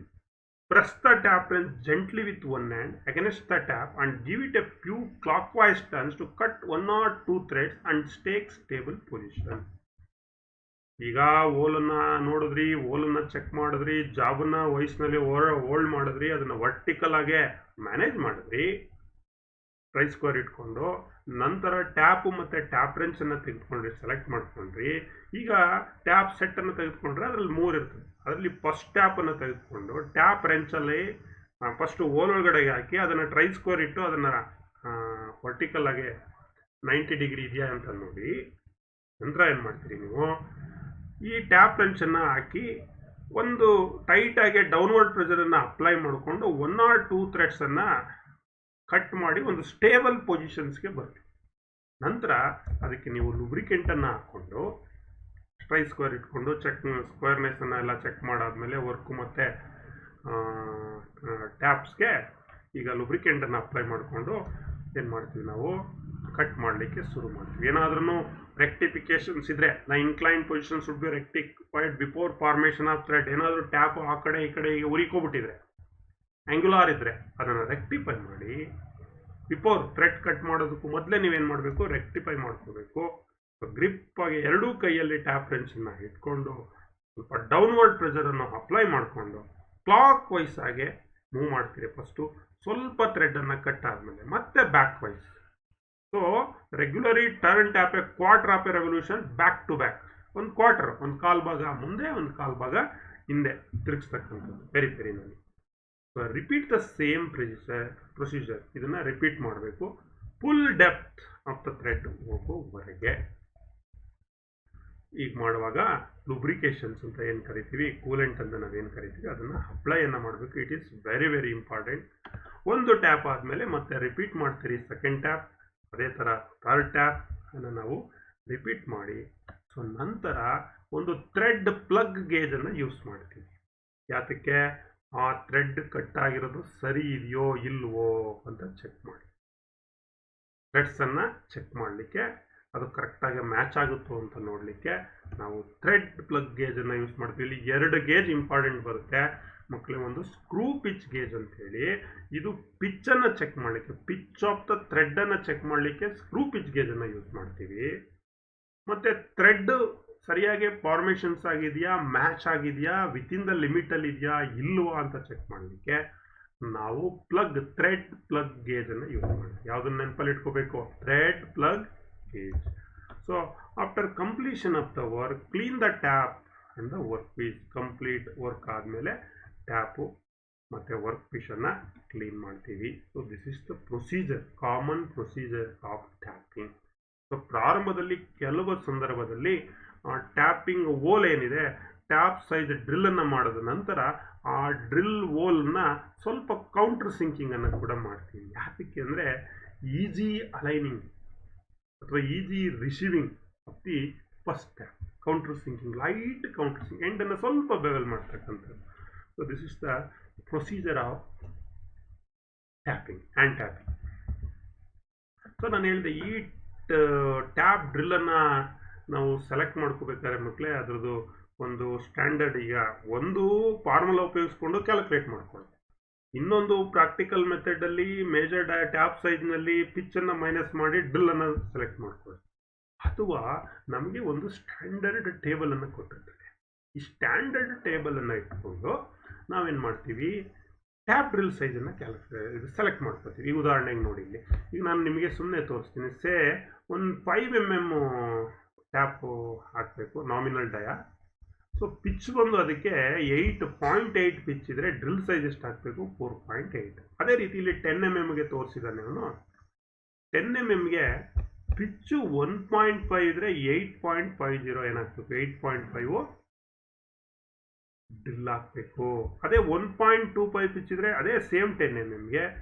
press the tap wrench gently with one hand against the tap and give it a few clockwise turns to cut 1 or 2 threads and stake stable position. ಈಗ ಹೋಲನ್ನು ನೋಡಿದ್ರಿ, ಹೋಲನ್ನು check ಮಾಡಿದ್ರಿ, ಜಾಬನ್ನು ವಯಸ್ಸಿನಲ್ಲಿ hold ಮಾಡಿದ್ರಿ, ಅದನ್ನು vertical ಆಗೇ manage ಮಾಡಿದ್ರಿ try square ಇಟ್ಕೊಂಡು. ನಂತರ ಟ್ಯಾಪು ಮತ್ತು ಟ್ಯಾಪ್ ರೆಂಚನ್ನು ತೆಗೆದುಕೊಂಡ್ರಿ, ಸೆಲೆಕ್ಟ್ ಮಾಡ್ಕೊಂಡ್ರಿ. ಈಗ ಟ್ಯಾಪ್ ಸೆಟ್ಟನ್ನು ತೆಗೆದುಕೊಂಡ್ರೆ ಅದರಲ್ಲಿ 3 ಇರ್ತದೆ. ಅದರಲ್ಲಿ ಫಸ್ಟ್ ಟ್ಯಾಪನ್ನು ತೆಗೆದುಕೊಂಡು ಟ್ಯಾಪ್ ರೆಂಚಲ್ಲಿ ಫಸ್ಟು ಹೋಲ್ ಒಳಗಡೆಗೆ ಹಾಕಿ ಅದನ್ನು ಟ್ರೈ ಸ್ಕ್ವೇರ್ ಇಟ್ಟು ಅದನ್ನು ವರ್ಟಿಕಲ್ ಆಗಿ 90 ಡಿಗ್ರಿ ಇದೆಯಾ ಅಂತ ನೋಡಿ. ನಂತರ ಏನು ಮಾಡ್ತೀರಿ ನೀವು, ಈ ಟ್ಯಾಪ್ ರೆಂಚನ್ನು ಹಾಕಿ ಒಂದು ಟೈಟಾಗಿ ಡೌನ್ವರ್ಡ್ ಪ್ರೆಷರನ್ನು ಅಪ್ಲೈ ಮಾಡಿಕೊಂಡು 1 or 2 ಥ್ರೆಡ್ಸನ್ನು ಕಟ್ ಮಾಡಿ ಒಂದು ಸ್ಟೇಬಲ್ ಪೊಸಿಷನ್ಸ್ಗೆ ಬರ್ತೀವಿ. ನಂತರ ಅದಕ್ಕೆ ನೀವು ಲುಬ್ರಿಕೆಂಟನ್ನು ಹಾಕ್ಕೊಂಡು ಟ್ರೈ ಸ್ಕ್ವೇರ್ ಇಟ್ಕೊಂಡು ಸ್ಕ್ವೇರ್ನೆಸ್ಸನ್ನು ಎಲ್ಲ ಚೆಕ್ ಮಾಡಾದ್ಮೇಲೆ ವರ್ಕು ಮತ್ತು ಟ್ಯಾಪ್ಸ್ಗೆ ಈಗ ಲುಬ್ರಿಕೆಂಟನ್ನು ಅಪ್ಲೈ ಮಾಡಿಕೊಂಡು ಏನು ಮಾಡ್ತೀವಿ, ನಾವು ಕಟ್ ಮಾಡಲಿಕ್ಕೆ ಶುರು ಮಾಡ್ತೀವಿ. ಏನಾದ್ರೂ ರೆಕ್ಟಿಫಿಕೇಶನ್ಸ್ ಇದ್ದರೆ incline positions would be rectified before formation of thread. ಏನಾದರೂ ಟ್ಯಾಪ್ ಆ ಕಡೆ ಈ ಕಡೆ ಈಗ ಉರಿಕೋಬಿಟ್ಟಿದ್ರೆ, ಆ್ಯಂಗ್ಯುಲಾರ್ ಇದ್ದರೆ ಅದನ್ನು ರೆಕ್ಟಿಫೈ ಮಾಡಿ ಬಿಫೋರ್ ಥ್ರೆಡ್ ಕಟ್ ಮಾಡೋದಕ್ಕೂ ಮೊದಲೇ ನೀವೇನು ಮಾಡಬೇಕು, ರೆಕ್ಟಿಫೈ ಮಾಡ್ಕೋಬೇಕು. ಗ್ರಿಪ್ ಆಗಿ ಎರಡೂ ಕೈಯಲ್ಲಿ ಟ್ಯಾಪ್ ರೆಂಚನ್ನು ಇಟ್ಕೊಂಡು ಸ್ವಲ್ಪ ಡೌನ್ವರ್ಡ್ ಪ್ರೆಷರನ್ನು ಅಪ್ಲೈ ಮಾಡಿಕೊಂಡು ಕ್ಲಾಕ್ ವೈಸ್ ಆಗಿ ಮೂವ್ ಮಾಡ್ತೀರಿ. ಫಸ್ಟು ಸ್ವಲ್ಪ ಥ್ರೆಡನ್ನು ಕಟ್ ಆದಮೇಲೆ ಮತ್ತೆ back wise. So regularly turn tap a quarter of a revolution back to back. ಒಂದು ಕ್ವಾರ್ಟರ್, ಒಂದು ಕಾಲು ಭಾಗ ಮುಂದೆ, ಒಂದು ಕಾಲು ಭಾಗ ಹಿಂದೆ ತಿರುಗಿಸ್ತಕ್ಕಂಥದ್ದು ಪೆರಿಫೆರಿನಲ್ಲಿ. So repeat the same procedure. ಇದನ್ನು ರಿಪೀಟ್ ಮಾಡಬೇಕು full depth of the thread ಹೋಗೋವರೆಗೆ. ಈಗ ಮಾಡುವಾಗ ಲುಬ್ರಿಕೇಶನ್ಸ್ ಅಂತ ಏನು ಕರಿತೀವಿ, ಕೂಲೆಂಟ್ ಅಂತ ನಾವೇನು ಕರಿತೀವಿ, ಅದನ್ನು ಅಪ್ಲೈಯನ್ನು ಮಾಡಬೇಕು. It is very very important. ಒಂದು ಟ್ಯಾಪ್ ಆದಮೇಲೆ ಮತ್ತೆ ರಿಪೀಟ್ ಮಾಡ್ತೀರಿ ಸೆಕೆಂಡ್ ಟ್ಯಾಪ್, ಅದೇ ಥರ ಥರ್ಡ್ ಟ್ಯಾಪ್ ಅನ್ನು ನಾವು ರಿಪೀಟ್ ಮಾಡಿ. ಸೊ ನಂತರ ಒಂದು ಥ್ರೆಡ್ ಪ್ಲಗ್ ಗೇಜನ್ನು ಯೂಸ್ ಮಾಡ್ತೀವಿ. ಯಾತಕ್ಕೆ? ಆ ಥ್ರೆಡ್ ಕಟ್ ಆಗಿರೋದು ಸರಿ ಇದೆಯೋ ಇಲ್ವೋ ಅಂತ ಚೆಕ್ ಮಾಡಿ, ಥ್ರೆಡ್ಸನ್ನು ಚೆಕ್ ಮಾಡಲಿಕ್ಕೆ, ಅದು ಕರೆಕ್ಟಾಗಿ ಮ್ಯಾಚ್ ಆಗುತ್ತೋ ಅಂತ ನೋಡಲಿಕ್ಕೆ ನಾವು ಥ್ರೆಡ್ ಪ್ಲಗ್ ಗೇಜನ್ನು ಯೂಸ್ ಮಾಡ್ತೀವಿ. ಇಲ್ಲಿ 2 ಗೇಜ್ ಇಂಪಾರ್ಟೆಂಟ್ ಬರುತ್ತೆ ಮಕ್ಕಳಿಗೆ. ಒಂದು ಸ್ಕ್ರೂ ಪಿಚ್ ಗೇಜ್ ಅಂತೇಳಿ, ಇದು ಪಿಚ್ಚನ್ನು ಚೆಕ್ ಮಾಡಲಿಕ್ಕೆ, ಪಿಚ್ ಆಫ್ ದ ಥ್ರೆಡ್ಡನ್ನು ಚೆಕ್ ಮಾಡಲಿಕ್ಕೆ ಸ್ಕ್ರೂ ಪಿಚ್ ಗೇಜನ್ನು ಯೂಸ್ ಮಾಡ್ತೀವಿ. ಮತ್ತು ಥ್ರೆಡ್ ಸರಿಯಾಗಿ ಫಾರ್ಮೇಷನ್ಸ್ ಆಗಿದೆಯಾ, ಮ್ಯಾಚ್ ಆಗಿದೆಯಾ, ವಿತಿನ್ ದ ಲಿಮಿಟಲ್ಲಿ ಇದೆಯಾ ಇಲ್ವಾ ಅಂತ ಚೆಕ್ ಮಾಡಲಿಕ್ಕೆ ನಾವು ಥ್ರೆಡ್ ಪ್ಲಗ್ ಗೇಜನ್ನು ಯೂಸ್ ಮಾಡ್ತೀವಿ. ಯಾವುದನ್ನು ನೆನಪಲ್ಲಿ ಇಟ್ಕೋಬೇಕು? Thread plug gauge. So after completion of the work, clean the tap and the workpiece. Complete work ಆದಮೇಲೆ ಟ್ಯಾಪು ಮತ್ತು ವರ್ಕ್ ಪೀಸನ್ನು ಕ್ಲೀನ್ ಮಾಡ್ತೀವಿ. So this is the procedure, common procedure of tapping. So ಪ್ರಾರಂಭದಲ್ಲಿ ಕೆಲವು ಸಂದರ್ಭದಲ್ಲಿ ಟ್ಯಾಪಿಂಗ್ ಓಲ್ ಏನಿದೆ, tap size ಡ್ರಿಲ್ಲನ್ನು ಮಾಡಿದ ನಂತರ ಆ ಡ್ರಿಲ್ ಓಲ್ನ ಸ್ವಲ್ಪ ಕೌಂಟರ್ ಸಿಂಕಿಂಗನ್ನು ಕೂಡ ಮಾಡ್ತೀವಿ. ಯಾತಕ್ಕೆ ಅಂದರೆ ಈಸಿ ಅಲೈನಿಂಗ್ ಅಥವಾ easy receiving of the first tap. Countersinking, light countersinking, ಎಂಡನ್ನು ಸ್ವಲ್ಪ ಬೆವೆಲ್ ಮಾಡ್ತಕ್ಕಂಥದ್ದು. So this is the procedure of tapping, hand tapping. ಸೊ ನಾನು ಹೇಳಿದೆ, ಈ ಟ್ಯಾಪ್ ಡ್ರಿಲ್ಲನ್ನು ನಾವು ಸೆಲೆಕ್ಟ್ ಮಾಡ್ಕೋಬೇಕಾದ್ರೆ ಮಕ್ಕಳೇ ಅದರದ್ದು ಒಂದು ಸ್ಟ್ಯಾಂಡರ್ಡ್. ಈಗ ಒಂದು ಫಾರ್ಮುಲಾ ಉಪಯೋಗಿಸ್ಕೊಂಡು ಕ್ಯಾಲ್ಕುಲೇಟ್ ಮಾಡ್ಕೊಳ್ಳಿ, ಇನ್ನೊಂದು ಪ್ರಾಕ್ಟಿಕಲ್ ಮೆಥಡಲ್ಲಿ ಮೇಜರ್ ಟ್ಯಾಪ್ ಸೈಜ್ನಲ್ಲಿ ಪಿಚ್ಚನ್ನು ಮೈನಸ್ ಮಾಡಿ ಡ್ರಿಲ್ಲನ್ನು ಸೆಲೆಕ್ಟ್ ಮಾಡ್ಕೊಳ್ಳಿ. ಅಥವಾ ನಮಗೆ ಒಂದು ಸ್ಟ್ಯಾಂಡರ್ಡ್ ಟೇಬಲನ್ನು ಕೊಟ್ಟಿರ್ತಾರೆ. ಈ ಸ್ಟ್ಯಾಂಡರ್ಡ್ ಟೇಬಲನ್ನು ಇಟ್ಕೊಂಡು ನಾವೇನು ಮಾಡ್ತೀವಿ, ಟ್ಯಾಪ್ ಡ್ರಿಲ್ ಸೈಜನ್ನು ಸೆಲೆಕ್ಟ್ ಮಾಡ್ಕೊತೀವಿ. ಈ ಉದಾಹರಣೆಗೆ ನೋಡಿ, ಇಲ್ಲಿ ಈಗ ನಾನು ನಿಮಗೆ ಸುಮ್ಮನೆ ತೋರಿಸ್ತೀನಿ. ಒಂದು 5 mm ಟ್ಯಾಪು ಹಾಕಬೇಕು, ನಾಮಿನಲ್ ಡಯಾ. ಸೊ ಪಿಚ್ ಬಂದು ಅದಕ್ಕೆ 8.8 ಪಿಚ್ ಇದ್ದರೆ ಡ್ರಿಲ್ ಸೈಜ್ ಎಷ್ಟು ಹಾಕಬೇಕು? 4.8. ಅದೇ ರೀತಿ ಇಲ್ಲಿ 10 mm ತೋರಿಸಿದ್ದಾನೆ ಅವನು. 10 mm ಪಿಚ್ಚು 1.5 ಇದ್ರೆ 8.50 ಏನಾಗಬೇಕು? 8.5 ಡ್ರಿಲ್ ಹಾಕಬೇಕು. ಅದೇ 1.25 ಪಿಚ್ ಇದ್ರೆ ಅದೇ same 10 mm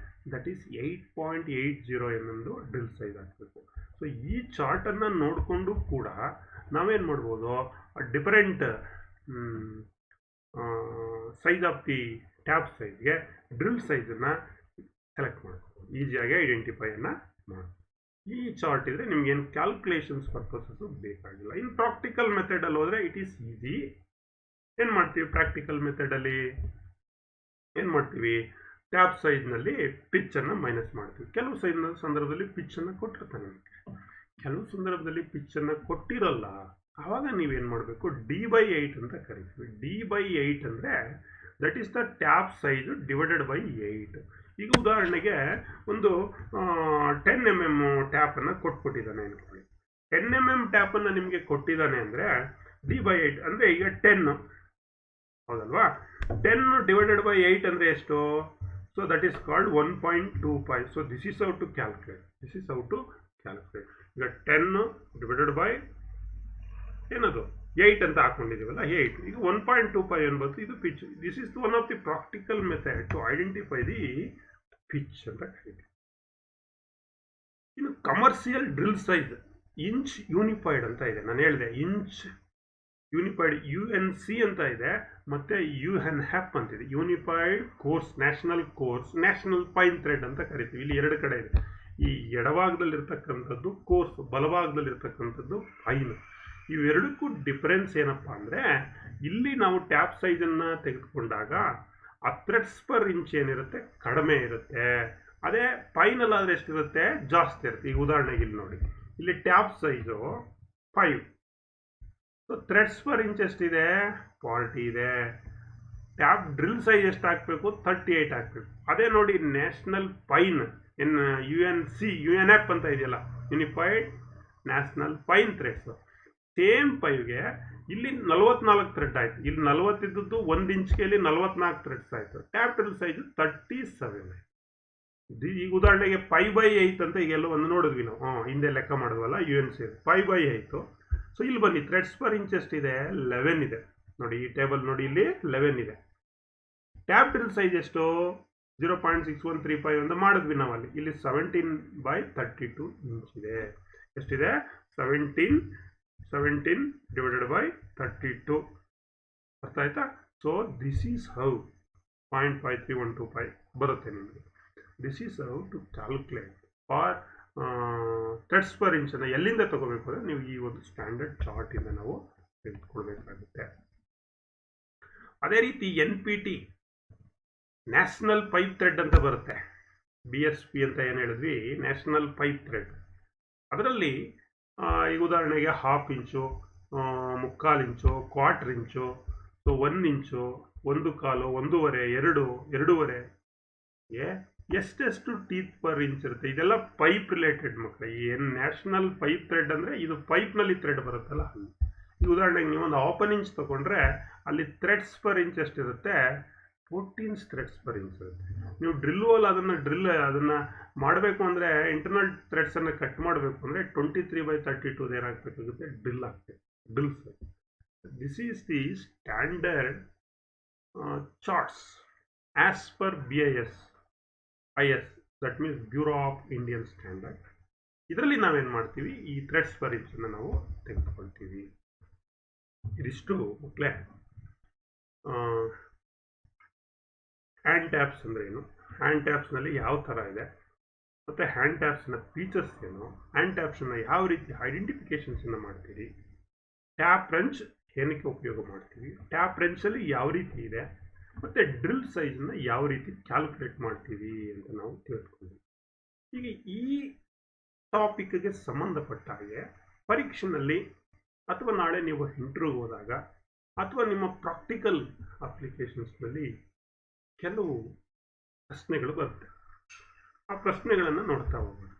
that is 8.80 mm drill size ಹಾಕಬೇಕು. ಸೊ ಈ ಚಾರ್ಟನ್ನು ನೋಡಿಕೊಂಡು ಕೂಡ ನಾವೇನು ಮಾಡ್ಬೋದು, different size of the tap ಸೈಜ್ಗೆ ಡ್ರಿಲ್ ಸೈಜನ್ನು ಸೆಲೆಕ್ಟ್ ಮಾಡ್ಬೋದು, ಈಸಿಯಾಗಿ ಐಡೆಂಟಿಫೈಯನ್ನು ಮಾಡ್ಬೋದು. ಈ ಚಾರ್ಟ್ ಇದ್ದರೆ ನಿಮ್ಗೇನು ಕ್ಯಾಲ್ಕುಲೇಷನ್ಸ್ ಪರ್ಪಸಸ್ಸು ಬೇಕಾಗಿಲ್ಲ. ಇನ್ನು ಪ್ರಾಕ್ಟಿಕಲ್ ಮೆಥಡಲ್ಲಿ ಹೋದರೆ ಇಟ್ ಈಸ್ ಈಸಿ. ಏನು ಮಾಡ್ತೀವಿ ಪ್ರಾಕ್ಟಿಕಲ್ ಮೆಥಡಲ್ಲಿ? ಏನು ಮಾಡ್ತೀವಿ, ಟ್ಯಾಪ್ ಸೈಜ್ನಲ್ಲಿ ಪಿಚ್ಚನ್ನು ಮೈನಸ್ ಮಾಡ್ತೀವಿ. ಕೆಲವು ಸಂದರ್ಭದಲ್ಲಿ ಪಿಚ್ಚನ್ನು ಕೊಟ್ಟಿರ್ತಾನೆ ನಮಗೆ, ಕೆಲವು ಸಂದರ್ಭದಲ್ಲಿ ಪಿಚ್ಚನ್ನು ಕೊಟ್ಟಿರಲ್ಲ. ಆವಾಗ ನೀವೇನು ಮಾಡಬೇಕು, D/8 ಅಂತ ಕರಿತೀವಿ. D/8 ಅಂದರೆ that is the tap size divided by 8. ಈಗ ಉದಾಹರಣೆಗೆ ಒಂದು 10 mm ಟ್ಯಾಪನ್ನು ಕೊಟ್ಬಿಟ್ಟಿದ್ದಾನೆ ಅನ್ಕೊಳ್ಳಿ. 10 mm ಟ್ಯಾಪನ್ನು ನಿಮಗೆ ಕೊಟ್ಟಿದ್ದಾನೆ ಅಂದರೆ D/8 ಅಂದರೆ ಈಗ 10, ಹೌದಲ್ವಾ? 10 ಡಿವೈಡೆಡ್ ಬೈ 8 ಅಂದರೆ ಎಷ್ಟು? So that is called 1.25. So this is how to calculate. ಈಗ 10 ಡಿವೈಡೆಡ್ ಬೈ ಏನದು 8 ಅಂತ ಹಾಕೊಂಡಿದ್ದೀವಲ್ಲ, 8. ಈಗ 1.25 ಅನ್ಬೋದು, ಇದು pitch. This is one of the practical method to identify the pitch ಅಂತ ಕರೀತೀವಿ. ಇನ್ನು commercial drill size inch unified ಅಂತ ಇದೆ. ನಾನು ಹೇಳಿದೆ ಇಂಚ್ ಯೂನಿಫೈಡ್ UNC ಅಂತ ಇದೆ, ಮತ್ತು UNHAP ಅಂತಿದೆ, unified course, national fine thread ಅಂತ ಕರಿತೀವಿ. ಇಲ್ಲಿ 2 ಕಡೆ ಇದೆ. ಈ ಎಡಭಾಗದಲ್ಲಿರ್ತಕ್ಕಂಥದ್ದು ಕೋರ್ಸ್, ಬಲಭಾಗದಲ್ಲಿರ್ತಕ್ಕಂಥದ್ದು ಫೈನ್. ಇವೆರಡಕ್ಕೂ ಡಿಫರೆನ್ಸ್ ಏನಪ್ಪ ಅಂದರೆ, ಇಲ್ಲಿ ನಾವು ಟ್ಯಾಪ್ ಸೈಜನ್ನು ತೆಗೆದುಕೊಂಡಾಗ ಆ ಥ್ರೆಡ್ಸ್ ಪರ್ ಇಂಚ್ ಏನಿರುತ್ತೆ ಕಡಿಮೆ ಇರುತ್ತೆ. ಅದೇ ಫೈನಲ್ ಆದರೆ ಎಷ್ಟಿರುತ್ತೆ? ಜಾಸ್ತಿ ಇರುತ್ತೆ. ಈಗ ಉದಾಹರಣೆಗೆ ಇಲ್ಲಿ ನೋಡಿ, ಇಲ್ಲಿ tap size 5. So threads per inch ಎಷ್ಟಿದೆ? 40 ಇದೆ. ಟ್ಯಾಪ್ ಡ್ರಿಲ್ ಸೈಜ್ ಎಷ್ಟು ಹಾಕಬೇಕು? 38 ಹಾಕಬೇಕು. ಅದೇ ನೋಡಿ ನ್ಯಾಷನಲ್ ಪೈನ್ UNF ಅಂತ ಇದೆಯಲ್ಲ, unified national fine threads, same ಪೈವ್ಗೆ ಇಲ್ಲಿ 44 ಥ್ರೆಡ್ ಆಯಿತು. ಇಲ್ಲಿ 40 ಇದ್ದದ್ದು 1 ಇಂಚ್ಗೆ ಇಲ್ಲಿ 44 ಥ್ರೆಡ್ಸ್ ಆಯಿತು. ಟ್ಯಾಪ್ ಡ್ರಿಲ್ ಸೈಜ್ 37 ಆಯಿತು. ಈಗ ಉದಾಹರಣೆಗೆ 5/8 ಅಂತ ಈಗೆಲ್ಲ ಒಂದು ನೋಡಿದ್ವಿ ನಾವು, ಹಿಂದೆ ಲೆಕ್ಕ ಮಾಡಿದ್ವಲ್ಲ UNC 5/8. ಸೊ ಇಲ್ಲಿ ಬನ್ನಿ, ಥ್ರೆಡ್ಸ್ ಪರ್ ಇಂಚ್ ಎಷ್ಟಿದೆ? 11 ಇದೆ. ನೋಡಿ ಈ ಟೇಬಲ್ ನೋಡಿ, ಇಲ್ಲಿ 11 ಇದೆ. ಟ್ಯಾಪ್ ಡ್ರಿಲ್ ಸೈಜ್ ಎಷ್ಟು? 0.6135 ಅಂತ ಮಾಡಿದ್ವಿ ನಾವಲ್ಲಿ. ಇಲ್ಲಿ 17/32 ಇಂಚ್ ಇದೆ. ಎಷ್ಟಿದೆ? 17 ಡಿವೈಡೆಡ್ ಬೈ 32. ಅರ್ಥ ಆಯ್ತಾ? ಸೊ ದಿಸ್ ಈಸ್ ಹೌ 0.53125 ಬರುತ್ತೆ ನಿಮಗೆ. This is how to calculate for threads per inch ಅನ್ನು ಎಲ್ಲಿಂದ ತಗೋಬೇಕು ಅಂದರೆ ನೀವು ಈ ಒಂದು ಸ್ಟ್ಯಾಂಡರ್ಡ್ ಚಾರ್ಟ್ ಇಂದ ನಾವು ತೆಗೆದುಕೊಳ್ಬೇಕಾಗುತ್ತೆ. ಅದೇ ರೀತಿ NPT ನ್ಯಾಷನಲ್ ಪೈಪ್ ಥ್ರೆಡ್ ಅಂತ ಬರುತ್ತೆ. BSP ಅಂತ ಏನು ಹೇಳಿದ್ವಿ, ನ್ಯಾಷನಲ್ ಪೈಪ್ ಥ್ರೆಡ್. ಅದರಲ್ಲಿ ಈಗ ಉದಾಹರಣೆಗೆ 1/2 ಇಂಚು, 3/4 ಇಂಚು, 1/4 ಇಂಚು, ಸೊ 1 ಇಂಚು, 1/4, 1.5, 2, 2.5 ಎಷ್ಟೆಷ್ಟು ಟೀತ್ ಪರ್ ಇಂಚ್ ಇರುತ್ತೆ. ಇದೆಲ್ಲ ಪೈಪ್ ರಿಲೇಟೆಡ್ ಮಕ್ಕಳು. ಏನು ನ್ಯಾಷನಲ್ ಪೈಪ್ ಥ್ರೆಡ್ ಅಂದರೆ ಇದು ಪೈಪ್ನಲ್ಲಿ ಥ್ರೆಡ್ ಬರುತ್ತಲ್ಲ ಅಲ್ಲಿ. ಈ ಉದಾಹರಣೆಗೆ ನೀವು ಒಂದು 1/2 ಇಂಚ್ ತೊಗೊಂಡ್ರೆ ಅಲ್ಲಿ ಥ್ರೆಡ್ಸ್ ಪರ್ ಇಂಚ್ ಎಷ್ಟಿರುತ್ತೆ? 14 ಥ್ರೆಡ್ಸ್ ಪರ್ ಇಂಚ್ ಇರುತ್ತೆ. ನೀವು ಡ್ರಿಲ್ ಹೋಲ್ ಅದನ್ನು ಮಾಡಬೇಕು ಅಂದರೆ ಇಂಟರ್ನಲ್ ಥ್ರೆಡ್ಸನ್ನು ಕಟ್ ಮಾಡಬೇಕು ಅಂದರೆ 23/32 ಏನಾಗಬೇಕಾಗುತ್ತೆ? ಡ್ರಿಲ್ ಆಗ್ತದೆ. Drills. This is the standard charts as per BIS, that means bureau of Indian standard. ಇದರಲ್ಲಿ ನಾವೇನು ಮಾಡ್ತೀವಿ? ಈ ಥ್ರೆಡ್ಸ್ ಪರ್ ಇಂಚನ್ನು ನಾವು ತೆಗೆದುಕೊಳ್ತೀವಿ. ಇದಿಷ್ಟು ಮಕ್ಕಳೇ ಹ್ಯಾಂಡ್ ಟ್ಯಾಪ್ಸ್ ಅಂದರೆ ಏನು, ಹ್ಯಾಂಡ್ ಟ್ಯಾಪ್ಸ್ನಲ್ಲಿ ಯಾವ ಥರ ಇದೆ, ಮತ್ತು ಹ್ಯಾಂಡ್ ಟ್ಯಾಪ್ಸ್ನ ಫೀಚರ್ಸ್ ಏನು, ಹ್ಯಾಂಡ್ ಟ್ಯಾಪ್ಸನ್ನು ಯಾವ ರೀತಿ ಐಡೆಂಟಿಫಿಕೇಷನ್ಸನ್ನು ಮಾಡ್ತೀರಿ, ಟ್ಯಾಪ್ ರೆಂಚ್ ಏನಕ್ಕೆ ಉಪಯೋಗ ಮಾಡ್ತೀವಿ, ಟ್ಯಾಪ್ ರೆಂಚಲ್ಲಿ ಯಾವ ರೀತಿ ಇದೆ, ಮತ್ತು ಡ್ರಿಲ್ ಸೈಜನ್ನು ಯಾವ ರೀತಿ ಕ್ಯಾಲ್ಕುಲೇಟ್ ಮಾಡ್ತೀವಿ ಅಂತ ನಾವು ತಿಳ್ಕೊಂಡ್ವಿ. ಈಗ ಈ ಟಾಪಿಕ್ಗೆ ಸಂಬಂಧಪಟ್ಟ ಹಾಗೆ ಪರೀಕ್ಷೆಯಲ್ಲಿ ಅಥವಾ ನಾಳೆ ನೀವು ಇಂಟರ್ವ್ಯೂಗೆ ಹೋದಾಗ ಅಥವಾ ನಿಮ್ಮ ಪ್ರಾಕ್ಟಿಕಲ್ ಅಪ್ಲಿಕೇಶನ್ಸ್ನಲ್ಲಿ ಕೆಲವು ಪ್ರಶ್ನೆಗಳು ಬರುತ್ತೆ. ಆ ಪ್ರಶ್ನೆಗಳನ್ನು ನೋಡ್ತಾ ಹೋಗೋಣ.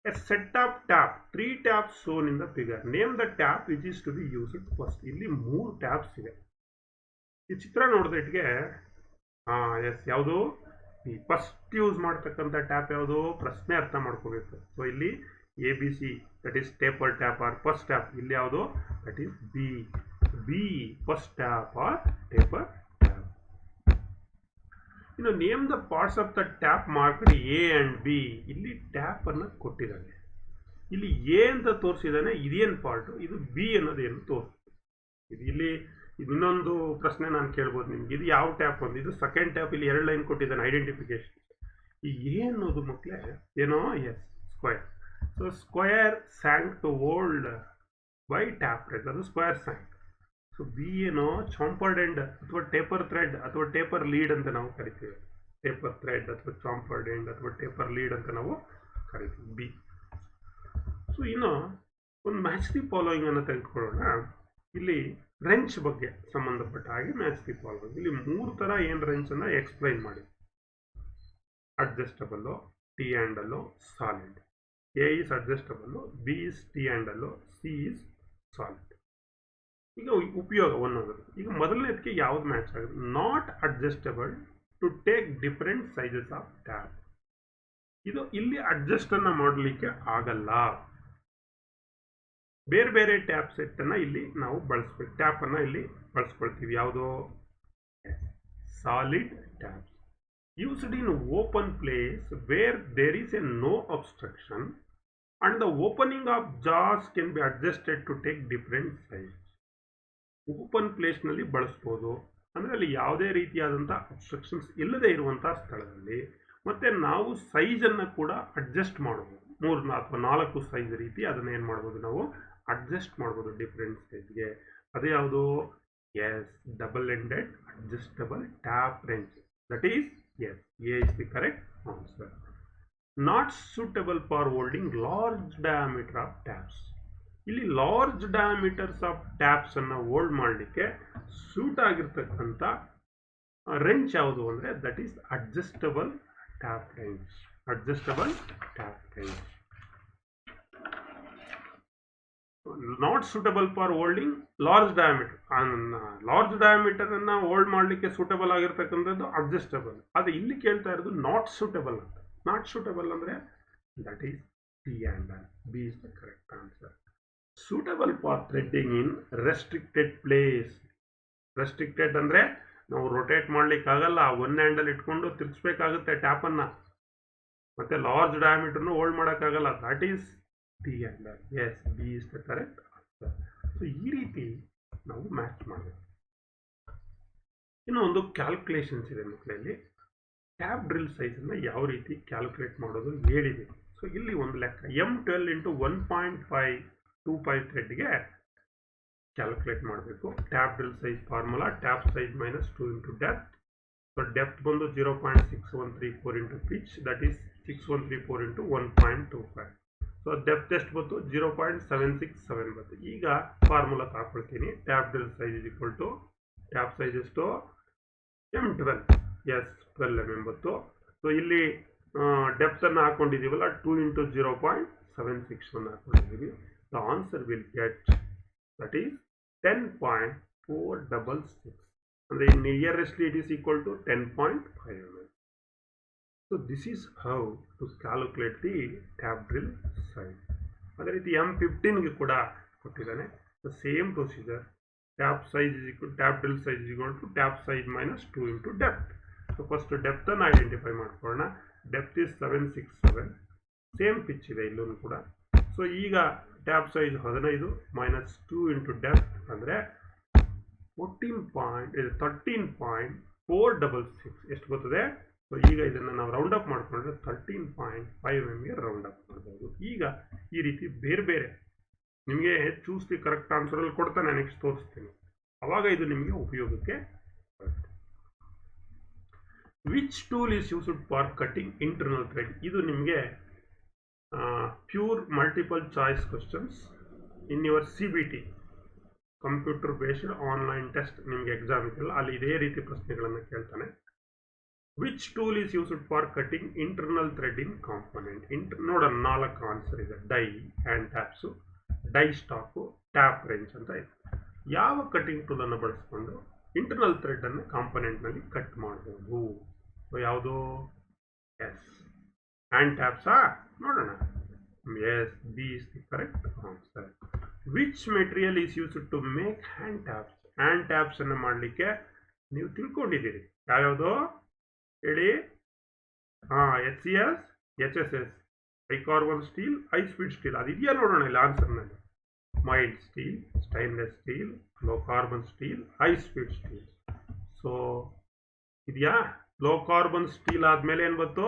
A set of tap, 3 taps shown in the figure. Name the tap which is to be used first. ಇಲ್ಲಿ 3 ಟ್ಯಾಪ್ಸ್ ಇದೆ. ಈ ಚಿತ್ರ ನೋಡಿದಟ್ಟಿಗೆ ಯಾವುದು ಈ ಫಸ್ಟ್ ಯೂಸ್ ಮಾಡ್ತಕ್ಕಂಥ ಟ್ಯಾಪ್ ಯಾವುದು? ಪ್ರಶ್ನೆ ಅರ್ಥ ಮಾಡ್ಕೋಬೇಕು. ಸೊ ಇಲ್ಲಿ ABC, that is taper tap or first tap. ಇಲ್ಲಿ ಯಾವುದು? That is B first tap or taper tap. ಇನ್ನು name the parts of the tap marked A and B. ಇಲ್ಲಿ ಟ್ಯಾಪ್ ಅನ್ನು ಕೊಟ್ಟಿದ್ದಾನೆ. ಇಲ್ಲಿ A ಅಂತ ತೋರಿಸಿದ್ದಾನೆ, ಇದೇನು ಪಾರ್ಟ್, ಇದು B ಅನ್ನೋದೇನು ತೋರಿಸ್ತದೆ. ಇದು ಇಲ್ಲಿ ಇನ್ನೊಂದು ಪ್ರಶ್ನೆ ನಾನು ಕೇಳ್ಬೋದು ನಿಮ್ಗೆ, ಇದು ಯಾವ ಟ್ಯಾಪ್ ಒಂದು, ಇದು ಸೆಕೆಂಡ್ ಟ್ಯಾಪ್. ಇಲ್ಲಿ 2 ಲೈನ್ ಕೊಟ್ಟಿದ್ದಾನೆ ಐಡೆಂಟಿಫಿಕೇಶನ್. ಈ A ಅನ್ನೋದು ಮಕ್ಕಳೇ ಏನೋ square. So square shank to hold by tap red, ಅದು ಸ್ಕ್ವಯರ್ ಸ್ಯಾಂಕ್. ಸೊ B ಏನೋ ಚಾಂಪರ್ಡ್ ಎಂಡ್ ಅಥವಾ ಟೇಪರ್ ಥ್ರೆಡ್ ಅಥವಾ ಟೇಪರ್ ಲೀಡ್ ಅಂತ ನಾವು ಕರಿತೀವಿ. ಟೇಪರ್ ಥ್ರೆಡ್ ಅಥವಾ ಚಾಂಪರ್ಡ್ ಎಂಡ್ ಅಥವಾ ಟೇಪರ್ ಲೀಡ್ ಅಂತ ನಾವು ಕರಿತೀವಿ B. ಸೊ ಇನ್ನು ಒಂದು ಮ್ಯಾಚ್ ದಿ ಫಾಲೋಯಿಂಗ್ ಅನ್ನು ತೆಗೆದುಕೊಳ್ಳೋಣ. ಇಲ್ಲಿ ರೆಂಚ್ ಬಗ್ಗೆ ಸಂಬಂಧಪಟ್ಟ ಹಾಗೆ ಮ್ಯಾಚ್ ದಿ ಫಾಲೋಯಿಂಗ್. ಇಲ್ಲಿ 3 ಥರ ಏನು ರೆಂಚನ್ನು ಎಕ್ಸ್ಪ್ಲೈನ್ ಮಾಡಿ. Adjustable, T handle, solid. A is adjustable, B is T handle, C is solid. ಈಗ ಉಪಯೋಗ ಒಂದೊಂದು. ಈಗ ಮೊದಲನೇದಕ್ಕೆ ಯಾವ್ದು ಮ್ಯಾಚ್ ಆಗುತ್ತೆ? Not adjustable to take different sizes of tap. ಇದು ಇಲ್ಲಿ ಅಡ್ಜಸ್ಟ್ ಅನ್ನ ಮಾಡಲಿಕ್ಕೆ ಆಗಲ್ಲ. ಬೇರೆ ಬೇರೆ ಟ್ಯಾಪ್ ಸೆಟ್ ಅನ್ನ ಇಲ್ಲಿ ನಾವು ಬಳಸ್ಬೇಕು. ಟ್ಯಾಪ್ ಅನ್ನ ಇಲ್ಲಿ ಬಳಸ್ಕೊಳ್ತೀವಿ. ಯಾವುದು? Solid taps used in open place where there is a no obstruction and the opening of jaws can be adjusted to take different size. Open ಪ್ಲೇಸ್ನಲ್ಲಿ ಬಳಸ್ಬೋದು, ಅಂದರೆ ಅಲ್ಲಿ ಯಾವುದೇ ರೀತಿಯಾದಂಥ ಅಬ್ಸ್ಟ್ರಕ್ಷನ್ಸ್ ಇಲ್ಲದೆ ಇರುವಂಥ ಸ್ಥಳದಲ್ಲಿ. ಮತ್ತು ನಾವು ಸೈಜನ್ನು ಕೂಡ ಅಡ್ಜಸ್ಟ್ ಮಾಡ್ಬೋದು. 3 ಅಥವಾ 4 ಸೈಜ್ ರೀತಿ ಅದನ್ನು ಏನು ಮಾಡ್ಬೋದು? ನಾವು ಅಡ್ಜಸ್ಟ್ ಮಾಡ್ಬೋದು ಡಿಫ್ರೆಂಟ್ ಸೈಜ್ಗೆ. ಅದು ಯಾವುದು? Double ended adjustable tap wrench. That is A is the correct answer. Not suitable for holding large diameter of taps. ಇಲ್ಲಿ ಲಾರ್ಜ್ ಡಯಾಮೀಟರ್ಸ್ ಆಫ್ ಟ್ಯಾಪ್ಸ್ ಅನ್ನ ಹೋಲ್ಡ್ ಮಾಡಲಿಕ್ಕೆ ಸೂಟ್ ಆಗಿರ್ತಕ್ಕಂಥ ರೆಂಚ್ ಯಾವುದು ಅಂದರೆ that is adjustable tap wrench. Adjustable tap wrench not suitable for holding large diameter. Large diameter ಅನ್ನ hold ಮಾಡಲಿಕ್ಕೆ suitable ಆಗಿರ್ತಕ್ಕಂಥದ್ದು adjustable. ಅದು ಇಲ್ಲಿ ಕೇಳ್ತಾ ಇರೋದು ನಾಟ್ ಸೂಟಬಲ್ ಅಂತ. ನಾಟ್ ಸೂಟಬಲ್ ಅಂದ್ರೆ that is D and B is the correct answer. Suitable for threading in restricted place. Restricted ಅಂದ್ರೆ ನಾವು ರೊಟೇಟ್ ಮಾಡ್ಲಿಕ್ಕೆ ಆಗಲ್ಲ, ಒನ್ ಹ್ಯಾಂಡಲ್ ಇಟ್ಕೊಂಡು ತಿರ್ಗಿಸ್ಬೇಕಾಗುತ್ತೆ ಟ್ಯಾಪ್ ಅನ್ನ. ಮತ್ತೆ ಲಾರ್ಜ್ ಡಯಾಮೀಟರ್ನು ಹೋಲ್ಡ್ ಮಾಡೋಕ್ಕಾಗಲ್ಲ. That is D and yes, B is the correct answer. So ಈ ರೀತಿ ನಾವು ಮ್ಯಾಚ್ ಮಾಡಬೇಕು. ಇನ್ನು ಒಂದು ಕ್ಯಾಲ್ಕುಲೇಷನ್ಸ್ ಇದೆ ಮಕ್ಕಳಲ್ಲಿ. ಟ್ಯಾಪ್ ಡ್ರಿಲ್ ಸೈಜನ್ನು ಯಾವ ರೀತಿ ಕ್ಯಾಲ್ಕುಲೇಟ್ ಮಾಡೋದು ಹೇಳಿದೆ. ಸೊ ಇಲ್ಲಿ ಒಂದು ಲೆಕ್ಕ M12 × 1.5 2π ಥ್ರೆಡ್ಗೆ ಕ್ಯಾಲ್ಕುಲೇಟ್ ಮಾಡಬೇಕು. Tap drill size formula tap size minus 2 × depth. So depth ಬಂದು 0.6134 × pitch, that is 6134 × 1.25. So depth ಎಷ್ಟು ಬಂತು 0.767 ಬಂತು. ಈಗ ಫಾರ್ಮುಲಾ ಹಾಕೊಳ್ತೀನಿ. Tap drill size is equal to tap size ಎಷ್ಟು M12, ಎಸ್ 12 mm ಬಂತು. ಸೊ ಇಲ್ಲಿ ಡೆಪ್ತ್ ಅನ್ನು ಹಾಕೊಂಡಿದ್ದೀವಲ್ಲ 2 × 0.761 ಹಾಕೊಂಡಿದ್ದೀವಿ. The answer will get that is 10.466. ಅಂದರೆ nearestly it is equal to 10.5 mm. So this is how to calculate the tap drill size. ಅದೇ ರೀತಿ M15 ಕೂಡ ಕೊಟ್ಟಿದ್ದಾನೆ. The same procedure. Tap size is equal tap drill size is equal to tap size minus 2 × depth. So first depth ಅನ್ನು identify ಮಾಡ್ಕೊಳ್ಳೋಣ. Depth is 767. Same pitch ಇದೆ ಇಲ್ಲೂ ಕೂಡ. So ಈಗ ಟ್ಯಾಪ್ ಸೈಜ್ 15 ಮೈನಸ್ 2 × ಡೆಪ್ತ್ ಅಂದರೆ 13.466 ಎಷ್ಟು ಬರ್ತದೆ. ಸೊ ಈಗ ಇದನ್ನು ನಾವು ರೌಂಡ್ ಅಪ್ ಮಾಡಿಕೊಂಡ್ರೆ 13.5 mm ರೌಂಡ್ ಅಪ್ ಮಾಡ್ಬೋದು. ಈಗ ಈ ರೀತಿ ಬೇರೆ ಬೇರೆ ನಿಮಗೆ ಚೂಸ್ ದಿ ಕರೆಕ್ಟ್ ಆನ್ಸರಲ್ಲಿ ಕೊಡ್ತಾನೆ, ನೆಕ್ಸ್ಟ್ ತೋರಿಸ್ತೀನಿ. ಅವಾಗ ಇದು ನಿಮಗೆ ಉಪಯೋಗಕ್ಕೆ ಬರುತ್ತೆ. Which tool is used for cutting internal thread. ಇದು ನಿಮಗೆ pure multiple choice questions in your CBT computer based online test. ನಿಮಗೆ ಎಕ್ಸಾಮ್ ಇದೆಯಲ್ಲ ಅಲ್ಲಿ ಇದೇ ರೀತಿ ಪ್ರಶ್ನೆಗಳನ್ನು ಕೇಳ್ತಾನೆ. Which tool is used for cutting internal thread in component. ನೋಡೋಣ 4 ಆನ್ಸರ್ ಇದೆ. Die, hand taps, die stock, tap wrench ಅಂತ ಇದೆ. ಯಾವ ಕಟಿಂಗ್ ಟೂಲನ್ನು ಬಳಸ್ಕೊಂಡು ಇಂಟರ್ನಲ್ ಥ್ರೆಡನ್ನು ಕಾಂಪೋನೆಂಟ್ನಲ್ಲಿ ಕಟ್ ಮಾಡ್ಬೋದು. ಸೊ ಯಾವುದು ಎಸ್ ಹ್ಯಾಂಡ್ ಟ್ಯಾಪ್ಸಾ ನೋಡೋಣ. Yes, B is the correct answer. Which material is used to make hand taps. Hand taps ಅನ್ನು ಮಾಡಲಿಕ್ಕೆ ನೀವು ತಿಳ್ಕೊಂಡಿದ್ದೀರಿ ಯಾವ್ಯಾವುದು ಹೇಳಿ. HCS, HSS, high carbon steel, high speed steel. ಅದಿದೆಯಾ ನೋಡೋಣ ಇಲ್ಲಿ ಆನ್ಸರ್ನಲ್ಲಿ. Mild steel, stainless steel, low carbon steel, high speed steel. So ಇದೆಯಾ ಲೋ ಕಾರ್ಬನ್ ಸ್ಟೀಲ್ ಆದ್ಮೇಲೆ ಏನು ಬಂತು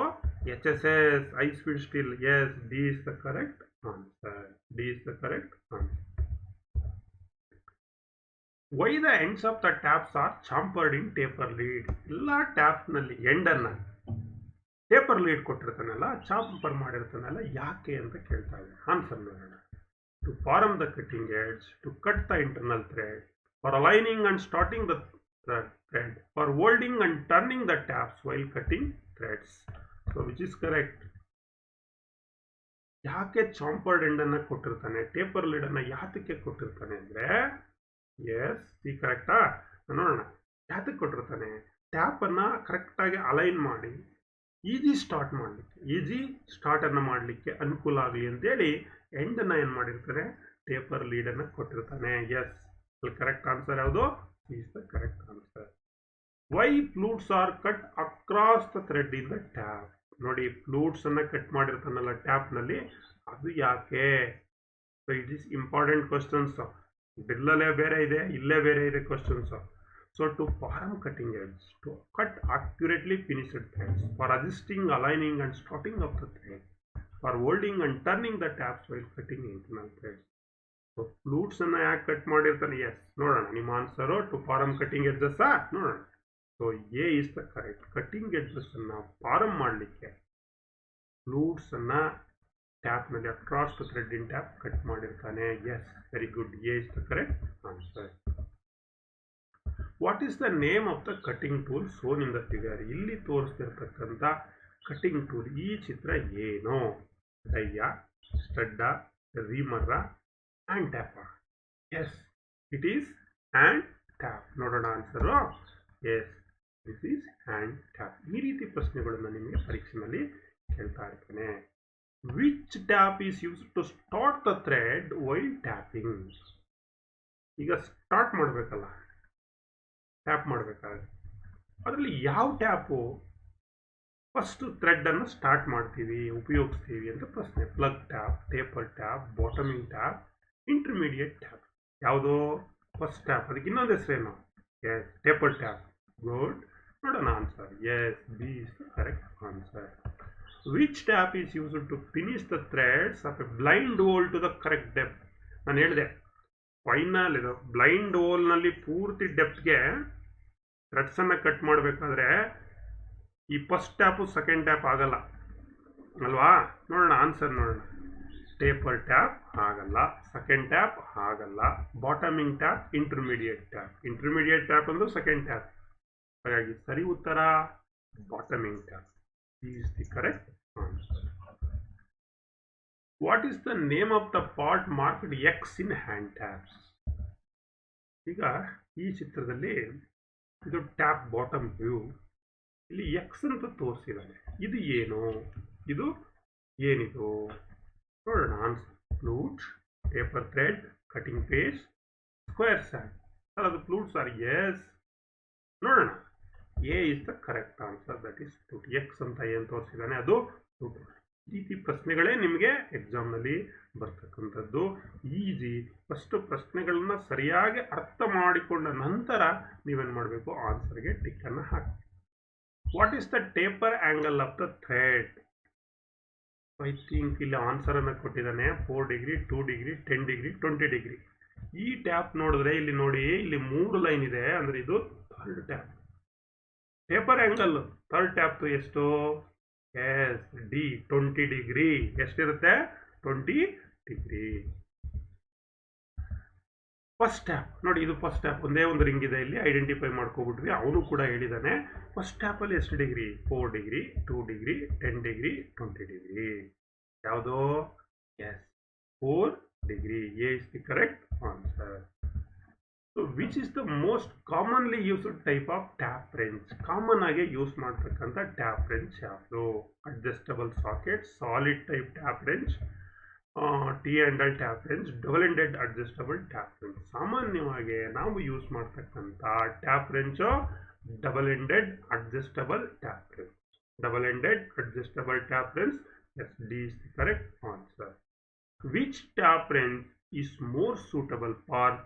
HSS, high speed steel. Yes, D is the correct answer. D is the correct answer. Why the ends of the taps are chamfered in taper lead. ಎಲ್ಲ ಟ್ಯಾಪ್ನಲ್ಲಿ ಎಂಡನ್ನು taper lead ಕೊಟ್ಟಿರ್ತಾನಲ್ಲ, ಚಾಂಪರ್ ಮಾಡಿರ್ತಾನಲ್ಲ, ಯಾಕೆ ಅಂತ ಕೇಳ್ತಾ ಇದೆ. Answer ನೋಡೋಣ. To form the cutting edge, to cut the internal thread, for aligning and starting the thread, for holding and turning the taps while cutting threads. So which is correct. ಯಾಕೆ chamfered ಎಂಡನ್ನು ಕೊಟ್ಟಿರ್ತಾನೆ, taper ಲೀಡನ್ನು ಯಾತಕ್ಕೆ ಕೊಟ್ಟಿರ್ತಾನೆ ಅಂದರೆ S, C ಕರೆಕ್ಟಾ ನೋಡೋಣ. ಯಾತಕ್ಕೆ ಕೊಟ್ಟಿರ್ತಾನೆ, ಟ್ಯಾಪನ್ನು ಕರೆಕ್ಟಾಗಿ ಅಲೈನ್ ಮಾಡಿ ಈಸಿ ಸ್ಟಾರ್ಟ್ ಮಾಡಲಿಕ್ಕೆ, ಈಸಿ ಸ್ಟಾರ್ಟನ್ನು ಮಾಡಲಿಕ್ಕೆ ಅನುಕೂಲ ಆಗಲಿ ಅಂತೇಳಿ ಎಂಡನ್ನು ಏನು ಮಾಡಿರ್ತಾನೆ, ಟೇಪರ್ ಲೀಡನ್ನು ಕೊಟ್ಟಿರ್ತಾನೆ. ಎಸ್, ಅಲ್ಲಿ ಕರೆಕ್ಟ್ ಆನ್ಸರ್ ಯಾವುದು, is the correct answer. Why flutes R cut across the thread in the tap. ನೋಡಿ ಫ್ಲೂಟ್ಸನ್ನು ಕಟ್ ಮಾಡಿರ್ತಾನಲ್ಲ ಟ್ಯಾಪ್ನಲ್ಲಿ, ಅದು ಯಾಕೆ. So it is important questions. ಡ್ರಿಲ್ಲಲ್ಲೇ ಬೇರೆ ಇದೆ, ಇಲ್ಲೇ ಬೇರೆ ಇದೆ questions. So to form cutting edge, to cut accurately finished threads, for adjusting, aligning and starting of the thread, for holding and turning the taps while cutting internal threads. So flutes ಅನ್ನ ಯಾಕೆ cut ಮಾಡಿರ್ತಾನೆ. Yes ನೋಡೋಣ ನಿಮ್ಮ answer. To form cutting edges ನೋಡೋಣ. So A is the correct. Cutting edges ಅನ್ನ form ಮಾಡಲಿಕ್ಕೆ flutes ಅನ್ನ ಟ್ಯಾಪ್ನಲ್ಲಿ across the thread in tap cut ಮಾಡಿರ್ತಾನೆ. Yes, very good. A is the correct answer. What is the name of the cutting tool shown in the figure? ಇಲ್ಲಿ ತೋರಿಸ್ತಿರ್ತಕ್ಕಂಥ cutting tool ಈ ಚಿತ್ರ ಏನು? ಡಯ್ಯ, ಸ್ಟಡ್ಡ, ರೀಮರ್ರ, ಹ್ಯಾಂಡ್ ಟ್ಯಾಪ? Yes, it is hand tap. ನೋಡೋಣ answer. S, this is hand tap. ಈ ರೀತಿ ಪ್ರಶ್ನೆಗಳನ್ನು ನಿಮಗೆ ಪರೀಕ್ಷೆಯಲ್ಲಿ ಕೇಳ್ತಾ ಇರ್ತಾನೆ. Which tap is use to start the thread while tapping? ಈಗ ಸ್ಟಾರ್ಟ್ ಮಾಡಬೇಕಲ್ಲ, ಟ್ಯಾಪ್ ಮಾಡಬೇಕಾದ್ರೆ ಅದರಲ್ಲಿ ಯಾವ ಟ್ಯಾಪು ಫಸ್ಟ್ ಥ್ರೆಡ್ಡನ್ನು ಸ್ಟಾರ್ಟ್ ಮಾಡ್ತೀವಿ, ಉಪಯೋಗಿಸ್ತೀವಿ ಅಂತ ಪ್ರಶ್ನೆ. Plug tap, taper tap, bottoming tap, intermediate tap. ಯಾವುದೋ ಫಸ್ಟ್ ಟ್ಯಾಪ್, ಅದಕ್ಕೆ ಇನ್ನೊಂದು ಹೆಸರೇನು? Yes, taper tap. ಗುಡ್. ನೋಡೋಣ answer. Yes, B is the correct answer. Which tap is used to finish the threads of a blind hole to the correct depth? ನಾನು ಹೇಳಿದೆ final ಇದು blind ಹೋಲ್ನಲ್ಲಿ ಪೂರ್ತಿ ಡೆಪ್ತ್ಗೆ ಥ್ರೆಡ್ಸನ್ನು cut ಮಾಡಬೇಕಾದ್ರೆ ಈ ಫಸ್ಟ್ ಟ್ಯಾಪು ಸೆಕೆಂಡ್ ಟ್ಯಾಪ್ ಆಗಲ್ಲ ಅಲ್ವಾ? ನೋಡೋಣ ಆನ್ಸರ್. ನೋಡೋಣ. ಟೇಪರ್ ಟ್ಯಾಪ್ ಆಗಲ್ಲ, ಸೆಕೆಂಡ್ ಟ್ಯಾಪ್ ಆಗಲ್ಲ, bottoming tap, intermediate tap. Intermediate tap ಅಂದ್ರೆ ಸೆಕೆಂಡ್ ಟ್ಯಾಪ್. ಹಾಗಾಗಿ ಸರಿ ಉತ್ತರ bottoming tap. Is the correct answer. What is the name of the part marked X in hand taps? ಈಗ ಈ ಚಿತ್ರದಲ್ಲಿ ಇದು ಟ್ಯಾಪ್ ಬಾಟಮ್ ವ್ಯೂ. ಇಲ್ಲಿ ಎಕ್ಸ್ ಅಂತ ತೋರಿಸಿದ್ದಾರೆ. ಇದು ಏನು? ಇದು ಏನಿದು? ನೋಡೋಣ answer. Flute, taper thread, cutting face, square shank. Sir ಅದು ಫ್ಲೂಟ್ ಸರ್. ಎಸ್. ನೋಡೋಣ. A is the correct answer. That is flute. X ಅಂತ ಏನು ತೋರಿಸಿದ್ದಾನೆ ಅದು ಫ್ಲೂಟ್. ಈ ರೀತಿ ಪ್ರಶ್ನೆಗಳೇ ನಿಮಗೆ ಎಕ್ಸಾಮ್ನಲ್ಲಿ ಬರ್ತಕ್ಕಂಥದ್ದು. ಈಸಿ. ಫಸ್ಟ್ ಪ್ರಶ್ನೆಗಳನ್ನ ಸರಿಯಾಗಿ ಅರ್ಥ ಮಾಡಿಕೊಂಡ ನಂತರ ನೀವೇನು ಮಾಡಬೇಕು? ಆನ್ಸರ್ಗೆ ಟಿಕ್ಕನ್ನು ಹಾಕಿ. What is the taper angle of the thread? I think ಇಲ್ಲಿ ಆನ್ಸರನ್ನು ಕೊಟ್ಟಿದ್ದಾನೆ. 4 ಡಿಗ್ರಿ, 2 ಡಿಗ್ರಿ, 10 ಡಿಗ್ರಿ, 20 ಡಿಗ್ರಿ. ಈ ಟ್ಯಾಪ್ ನೋಡಿದ್ರೆ ಇಲ್ಲಿ ನೋಡಿ, ಇಲ್ಲಿ 3 ಲೈನ್ ಇದೆ, ಅಂದರೆ ಇದು third tap. Taper angle third tap ಎಷ್ಟು? Yes, D, 20 degree. ಎಷ್ಟಿರುತ್ತೆ? 20 ಡಿಗ್ರಿ. ಫಸ್ಟ್ ಟ್ಯಾಪ್ ನೋಡಿ, ಇದು ಫಸ್ಟ್ ಟ್ಯಾಪ್. ಒಂದೇ ಒಂದು ರಿಂಗ್ ಇದೆ, ಇಲ್ಲಿ ಐಡೆಂಟಿಫೈ ಮಾಡ್ಕೊಬಿಟ್ವಿ. ಅವನು ಕೂಡ ಹೇಳಿದ್ದಾನೆ ಫಸ್ಟ್ ಟ್ಯಾಪಲ್ಲಿ ಎಷ್ಟು degree? 4 degree, 2 degree, 10 degree, 20 degree. ಯಾವುದೋ? Yes, 4 degree. A is the correct answer. So which is the most commonly used type of tap wrench? Common ಆಗಿ ಯೂಸ್ ಮಾಡ್ತಕ್ಕಂಥ ಟ್ಯಾಪ್ ರೆಂಚ್ ಯಾವುದು? Adjustable socket, solid type tap wrench, T handle tap wrench, double ended adjustable tap wrench. ಸಾಮಾನ್ಯವಾಗಿ ನಾವು use ಮಾಡ್ತಕ್ಕಂಥ tap wrench double ended adjustable tap wrench. Double ended adjustable tap wrench. Yes, D is the correct answer. Which tap wrench is more suitable for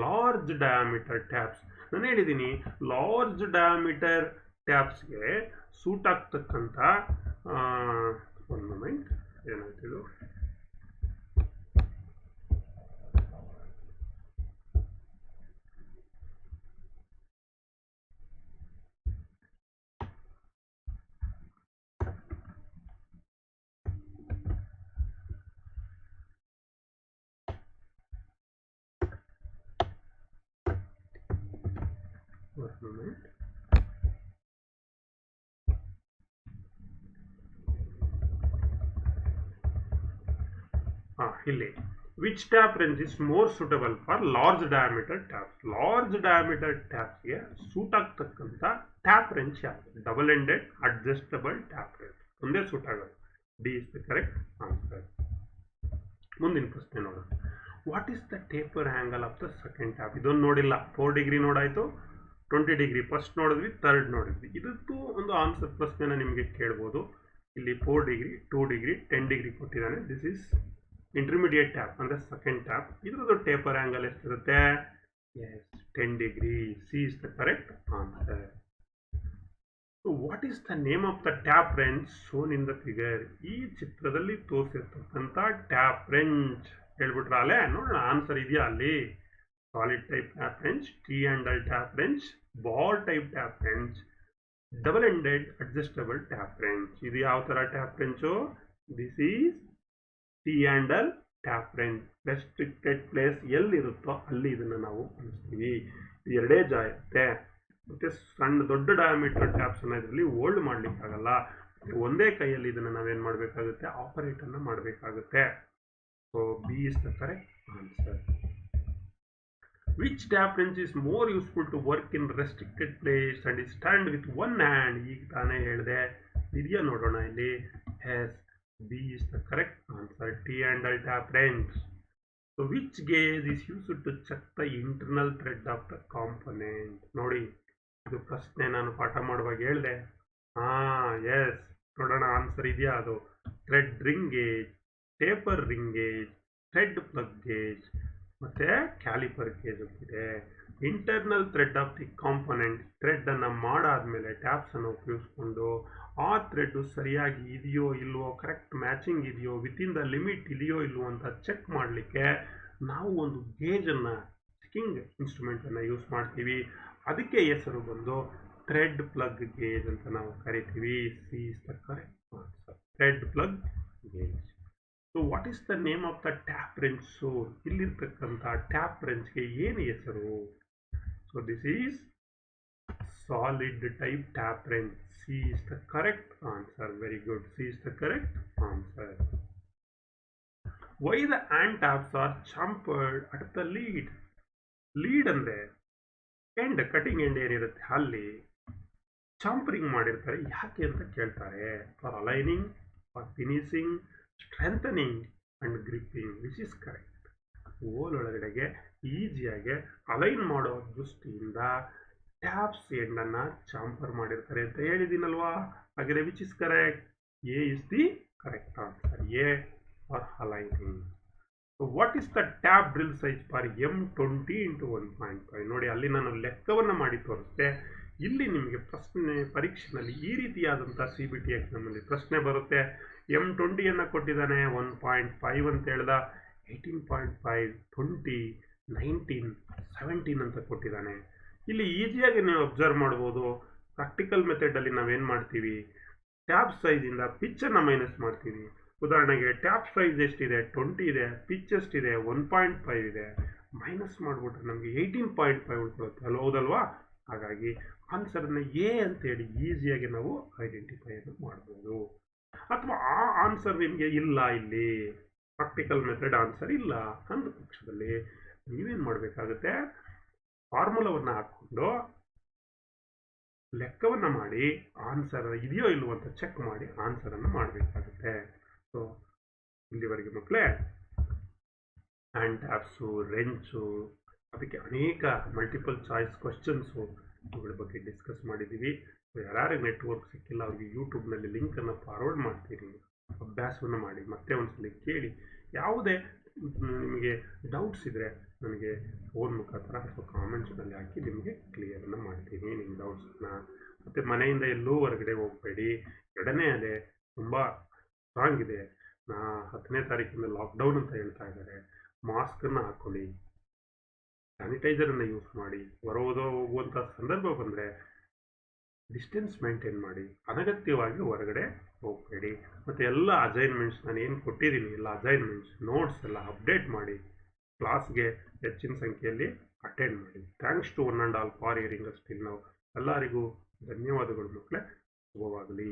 large diameter taps? ನಾನು ಹೇಳಿದ್ದೀನಿ large diameter ಟ್ಯಾಪ್ಸ್ಗೆ suit ಆಗ್ತಕ್ಕಂಥ ಒಂದು moment ಏನಾಗ್ತಿದ್ದು ಇಲ್ಲಿ which tap wrench is more suitable for large diameter taps? Large diameter ಟ್ಯಾಪ್ಸ್ಗೆ suit ಆಗ್ತಕ್ಕಂಥ tap wrench ಯಾವುದು? Double ended adjustable tap wrench ಒಂದೇ ಸೂಟ್ ಆಗೋದು. D is the correct answer. ಮುಂದಿನ ಪ್ರಶ್ನೆ ನೋಡೋಣ. What is the taper angle of the second tap? ಇದೊಂದು ನೋಡಿಲ್ಲ. 4 ಡಿಗ್ರಿ ನೋಡಾಯಿತು, 20 ಡಿಗ್ರಿ ಫಸ್ಟ್ ನೋಡಿದ್ವಿ, ಥರ್ಡ್ ನೋಡಿದ್ವಿ. ಇದಕ್ಕೂ ಒಂದು ಆನ್ಸರ್ ಪ್ರಶ್ನೆನ ನಿಮಗೆ ಕೇಳ್ಬೋದು. ಇಲ್ಲಿ 4 ಡಿಗ್ರಿ, 2 ಡಿಗ್ರಿ, 10 ಡಿಗ್ರಿ ಕೊಟ್ಟಿದ್ದಾನೆ. ದಿಸ್ ಈಸ್ ಇಂಟರ್ಮೀಡಿಯೇಟ್ ಟ್ಯಾಪ್ ಅಂದರೆ ಸೆಕೆಂಡ್ ಟ್ಯಾಪ್. ಇದರದ್ದು ಟೇಪರ್ ಆಂಗಲ್ ಎಷ್ಟಿರುತ್ತೆ? Yes, 10 degree. C is the correct answer. So what is the name of the tap wrench shown in the figure? ಈ ಚಿತ್ರದಲ್ಲಿ ತೋರಿಸಿರ್ತಕ್ಕಂಥ tap wrench ಹೇಳ್ಬಿಟ್ರ ಅಲ್ಲೇ? ನೋಡೋಣ answer ಇದೆಯಾ ಅಲ್ಲಿ? Solid type tap wrench, T handle tap wrench, ball type tap wrench, double ended adjustable tap wrench. ಇದು ಯಾವ ಥರ tap wrench? This is T handle tap wrench. Restricted place ಎಲ್ಲಿರುತ್ತೋ ಅಲ್ಲಿ ಇದನ್ನು ನಾವು ಬಳಸ್ತೀವಿ. ಎರಡೇ ಜಾಗ ಇರುತ್ತೆ. ಮತ್ತು ಸಣ್ಣ ದೊಡ್ಡ ಡಯಾಮೀಟರ್ ಟ್ಯಾಪ್ಸನ್ನು ಇದರಲ್ಲಿ ಹೋಲ್ಡ್ ಮಾಡಲಿಕ್ಕಾಗಲ್ಲ. ಒಂದೇ ಕೈಯಲ್ಲಿ ಇದನ್ನು ನಾವೇನು ಮಾಡಬೇಕಾಗುತ್ತೆ, ಆಪರೇಟನ್ನು ಮಾಡಬೇಕಾಗುತ್ತೆ. So B is the correct answer. Which tap wrench is more useful to work in restricted place and is stand with one hand? ಈಗ ತಾನೇ ಹೇಳಿದೆ, ಇದೆಯಾ ನೋಡೋಣ ಇಲ್ಲಿ. Yes, B is the correct answer, T handle tap wrench. So which gauge is used to check the internal thread of the component? ನೋಡಿ, ಇದು ಪ್ರಶ್ನೆ ನಾನು ಪಾಠ ಮಾಡುವಾಗ ಹೇಳಿದೆ. ಎಸ್, ನೋಡೋಣ ಆನ್ಸರ್ ಇದೆಯಾ. ಅದು thread ring gauge, taper ring gauge, thread plug gauge ಮತ್ತು ಕ್ಯಾಲಿಪರ್ ಗೇಜ್ ಅಂತಿದೆ. Internal thread of the component, ಥ್ರೆಡ್ಡನ್ನು ಮಾಡಾದ್ಮೇಲೆ ಟ್ಯಾಪ್ಸನ್ನು ಉಪಯೋಗಿಸ್ಕೊಂಡು ಆ ಥ್ರೆಡ್ಡು ಸರಿಯಾಗಿ ಇದೆಯೋ ಇಲ್ವೋ, ಕರೆಕ್ಟ್ ಮ್ಯಾಚಿಂಗ್ ಇದೆಯೋ, ವಿತಿನ್ ದ ಲಿಮಿಟ್ ಇದೆಯೋ ಇಲ್ವೋ ಅಂತ ಚೆಕ್ ಮಾಡಲಿಕ್ಕೆ ನಾವು ಒಂದು ಗೇಜನ್ನು, ಚೆಕಿಂಗ್ ಇನ್ಸ್ಟ್ರೂಮೆಂಟನ್ನು ಯೂಸ್ ಮಾಡ್ತೀವಿ. ಅದಕ್ಕೆ ಹೆಸರು ಬಂದು ಥ್ರೆಡ್ ಪ್ಲಗ್ ಗೇಜ್ ಅಂತ ನಾವು ಕರಿತೀವಿ. C is the correct answer, thread plug gauge. So what is the name of the tap wrench? So ಇಲ್ಲಿರ್ತಕ್ಕಂಥ ಟ್ಯಾಪ್ ರೆಂಚ್ಗೆ ಏನು ಹೆಸರು? So this is solid type tap wrench. C is the correct answer. Very good, C is the correct answer. Why the hand taps are chamfered at the lead? Lead ಅಂದರೆ end, cutting end ಏನಿರುತ್ತೆ ಅಲ್ಲಿ chamfering ಮಾಡಿರ್ತಾರೆ. ಯಾಕೆ ಅಂತ ಕೇಳ್ತಾರೆ. For aligning, for finishing, strengthening and gripping. Which is correct? Hole ಒಳಗಡೆಗೆ ಈಸಿಯಾಗಿ align ಮಾಡೋ ದೃಷ್ಟಿಯಿಂದ ಟ್ಯಾಪ್ಸ್ ಎಂಡನ್ನು ಚಾಂಪರ್ ಮಾಡಿರ್ತಾರೆ ಅಂತ ಹೇಳಿದ್ದೀನಲ್ವಾ. ಹಾಗಾದರೆ which is correct? A is the correct answer. A for aligning. What is the tap drill size for M20 × 1.5? ನೋಡಿ, ಅಲ್ಲಿ ನಾನು ಲೆಕ್ಕವನ್ನು ಮಾಡಿ ತೋರಿಸ್ದೆ. ಇಲ್ಲಿ ನಿಮಗೆ ಪ್ರಶ್ನೆ ಪರೀಕ್ಷೆಯಲ್ಲಿ ಈ ರೀತಿಯಾದಂಥ CBT ಎಕ್ಸಾಮಲ್ಲಿ ಪ್ರಶ್ನೆ ಬರುತ್ತೆ. M20 ಕೊಟ್ಟಿದ್ದಾನೆ, 1.5 ಅಂತ ಹೇಳ್ದ, 18.5, 20, 19, 17 ಅಂತ ಕೊಟ್ಟಿದ್ದಾನೆ. ಇಲ್ಲಿ ಈಸಿಯಾಗಿ ನೀವು ಅಬ್ಸರ್ವ್ ಮಾಡ್ಬೋದು. ಪ್ರಾಕ್ಟಿಕಲ್ ಮೆಥಡಲ್ಲಿ ನಾವೇನು ಮಾಡ್ತೀವಿ, ಟ್ಯಾಪ್ ಸೈಜಿಂದ ಪಿಚ್ಚನ್ನು ಮೈನಸ್ ಮಾಡ್ತೀವಿ. ಉದಾಹರಣೆಗೆ ಟ್ಯಾಪ್ ಸೈಜ್ ಎಷ್ಟಿದೆ, 20 ಇದೆ, ಪಿಚ್ ಎಷ್ಟಿದೆ, 1.5 ಇದೆ. ಮೈನಸ್ ಮಾಡಿಬಿಟ್ರೆ ನಮಗೆ 18.5 ಉಳ್ಕೊಳ್ಳುತ್ತೆ, ಹೌದಲ್ವಾ? ಹಾಗಾಗಿ ಆನ್ಸರನ್ನು ಎ ಅಂತೇಳಿ ಈಸಿಯಾಗಿ ನಾವು ಐಡೆಂಟಿಫೈ ಮಾಡ್ಬೋದು. ಅಥವಾ ಆ ಆನ್ಸರ್ ನಿಮಗೆ ಇಲ್ಲ, ಇಲ್ಲಿ ಪ್ರಾಕ್ಟಿಕಲ್ ಮೆಥಡ್ ಆನ್ಸರ್ ಇಲ್ಲ ಅಂದ ಪಕ್ಷದಲ್ಲಿ ನೀವೇನು ಮಾಡಬೇಕಾಗುತ್ತೆ, ಫಾರ್ಮುಲಾವನ್ನು ಹಾಕ್ಕೊಂಡು ಲೆಕ್ಕವನ್ನು ಮಾಡಿ ಆನ್ಸರ್ ಇದೆಯೋ ಇಲ್ವೋ ಅಂತ ಚೆಕ್ ಮಾಡಿ ಆನ್ಸರನ್ನು ಮಾಡಬೇಕಾಗುತ್ತೆ. ಸೊ ಇಲ್ಲಿವರೆಗೆ ಮಕ್ಕಳೇ ಹ್ಯಾಂಡ್ ಟ್ಯಾಪ್ಸು, ರೆಂಚು, ಅದಕ್ಕೆ ಅನೇಕ ಮಲ್ಟಿಪಲ್ ಚಾಯ್ಸ್ ಕ್ವಶನ್ಸು ಇವುಗಳ ಬಗ್ಗೆ ಡಿಸ್ಕಸ್ ಮಾಡಿದ್ದೀವಿ. ಯಾರ್ಯಾರು ನೆಟ್ವರ್ಕ್ ಸಿಕ್ಕಿಲ್ಲ ಅವ್ರಿಗೆ ಯೂಟ್ಯೂಬ್ನಲ್ಲಿ ಲಿಂಕನ್ನು ಫಾರ್ವರ್ಡ್ ಮಾಡ್ತೀನಿ. ಅಭ್ಯಾಸವನ್ನು ಮಾಡಿ ಮತ್ತೆ ಒಂದ್ಸಲ ಕೇಳಿ. ಯಾವುದೇ ನಿಮಗೆ ಡೌಟ್ಸ್ ಇದ್ದರೆ ನನಗೆ ಫೋನ್ ಮುಖಾಂತರ ಅಥವಾ ಕಾಮೆಂಟ್ಸ್ನಲ್ಲಿ ಹಾಕಿ ನಿಮಗೆ ಕ್ಲಿಯರನ್ನು ಮಾಡ್ತೀನಿ ನಿಮ್ಮ ಡೌಟ್ಸನ್ನ. ಮತ್ತು ಮನೆಯಿಂದ ಎಲ್ಲೂ ಹೊರಗಡೆ ಹೋಗಬೇಡಿ. ಎರಡನೇ ಅಲೆ ತುಂಬ ಸ್ಟ್ರಾಂಗ್ ಇದೆ. 10ನೇ ತಾರೀಕಿಂದ ಲಾಕ್ಡೌನ್ ಅಂತ ಹೇಳ್ತಾ ಇದ್ದಾರೆ. ಮಾಸ್ಕನ್ನು ಹಾಕ್ಕೊಳ್ಳಿ, ಸ್ಯಾನಿಟೈಸರನ್ನು ಯೂಸ್ ಮಾಡಿ, ಹೋಗುವಂಥ ಸಂದರ್ಭ ಬಂದರೆ ಡಿಸ್ಟೆನ್ಸ್ ಮೇಂಟೈನ್ ಮಾಡಿ, ಅನಗತ್ಯವಾಗಿ ಹೊರಗಡೆ ಹೋಗಬೇಡಿ. ಮತ್ತು ಎಲ್ಲ ಅಸೈನ್ಮೆಂಟ್ಸ್ ನಾನು ಏನು ಕೊಟ್ಟಿದ್ದೀನಿ, ಎಲ್ಲ ಅಸೈನ್ಮೆಂಟ್ಸ್, ನೋಟ್ಸ್ ಎಲ್ಲ ಅಪ್ಡೇಟ್ ಮಾಡಿ ಕ್ಲಾಸ್ಗೆ ಹೆಚ್ಚಿನ ಸಂಖ್ಯೆಯಲ್ಲಿ ಅಟೆಂಡ್ ಮಾಡಿ. Thanks to one and all for hearing us till now. ಎಲ್ಲರಿಗೂ ಧನ್ಯವಾದಗಳು ಮಕ್ಕಳೇ. ಶುಭವಾಗಲಿ.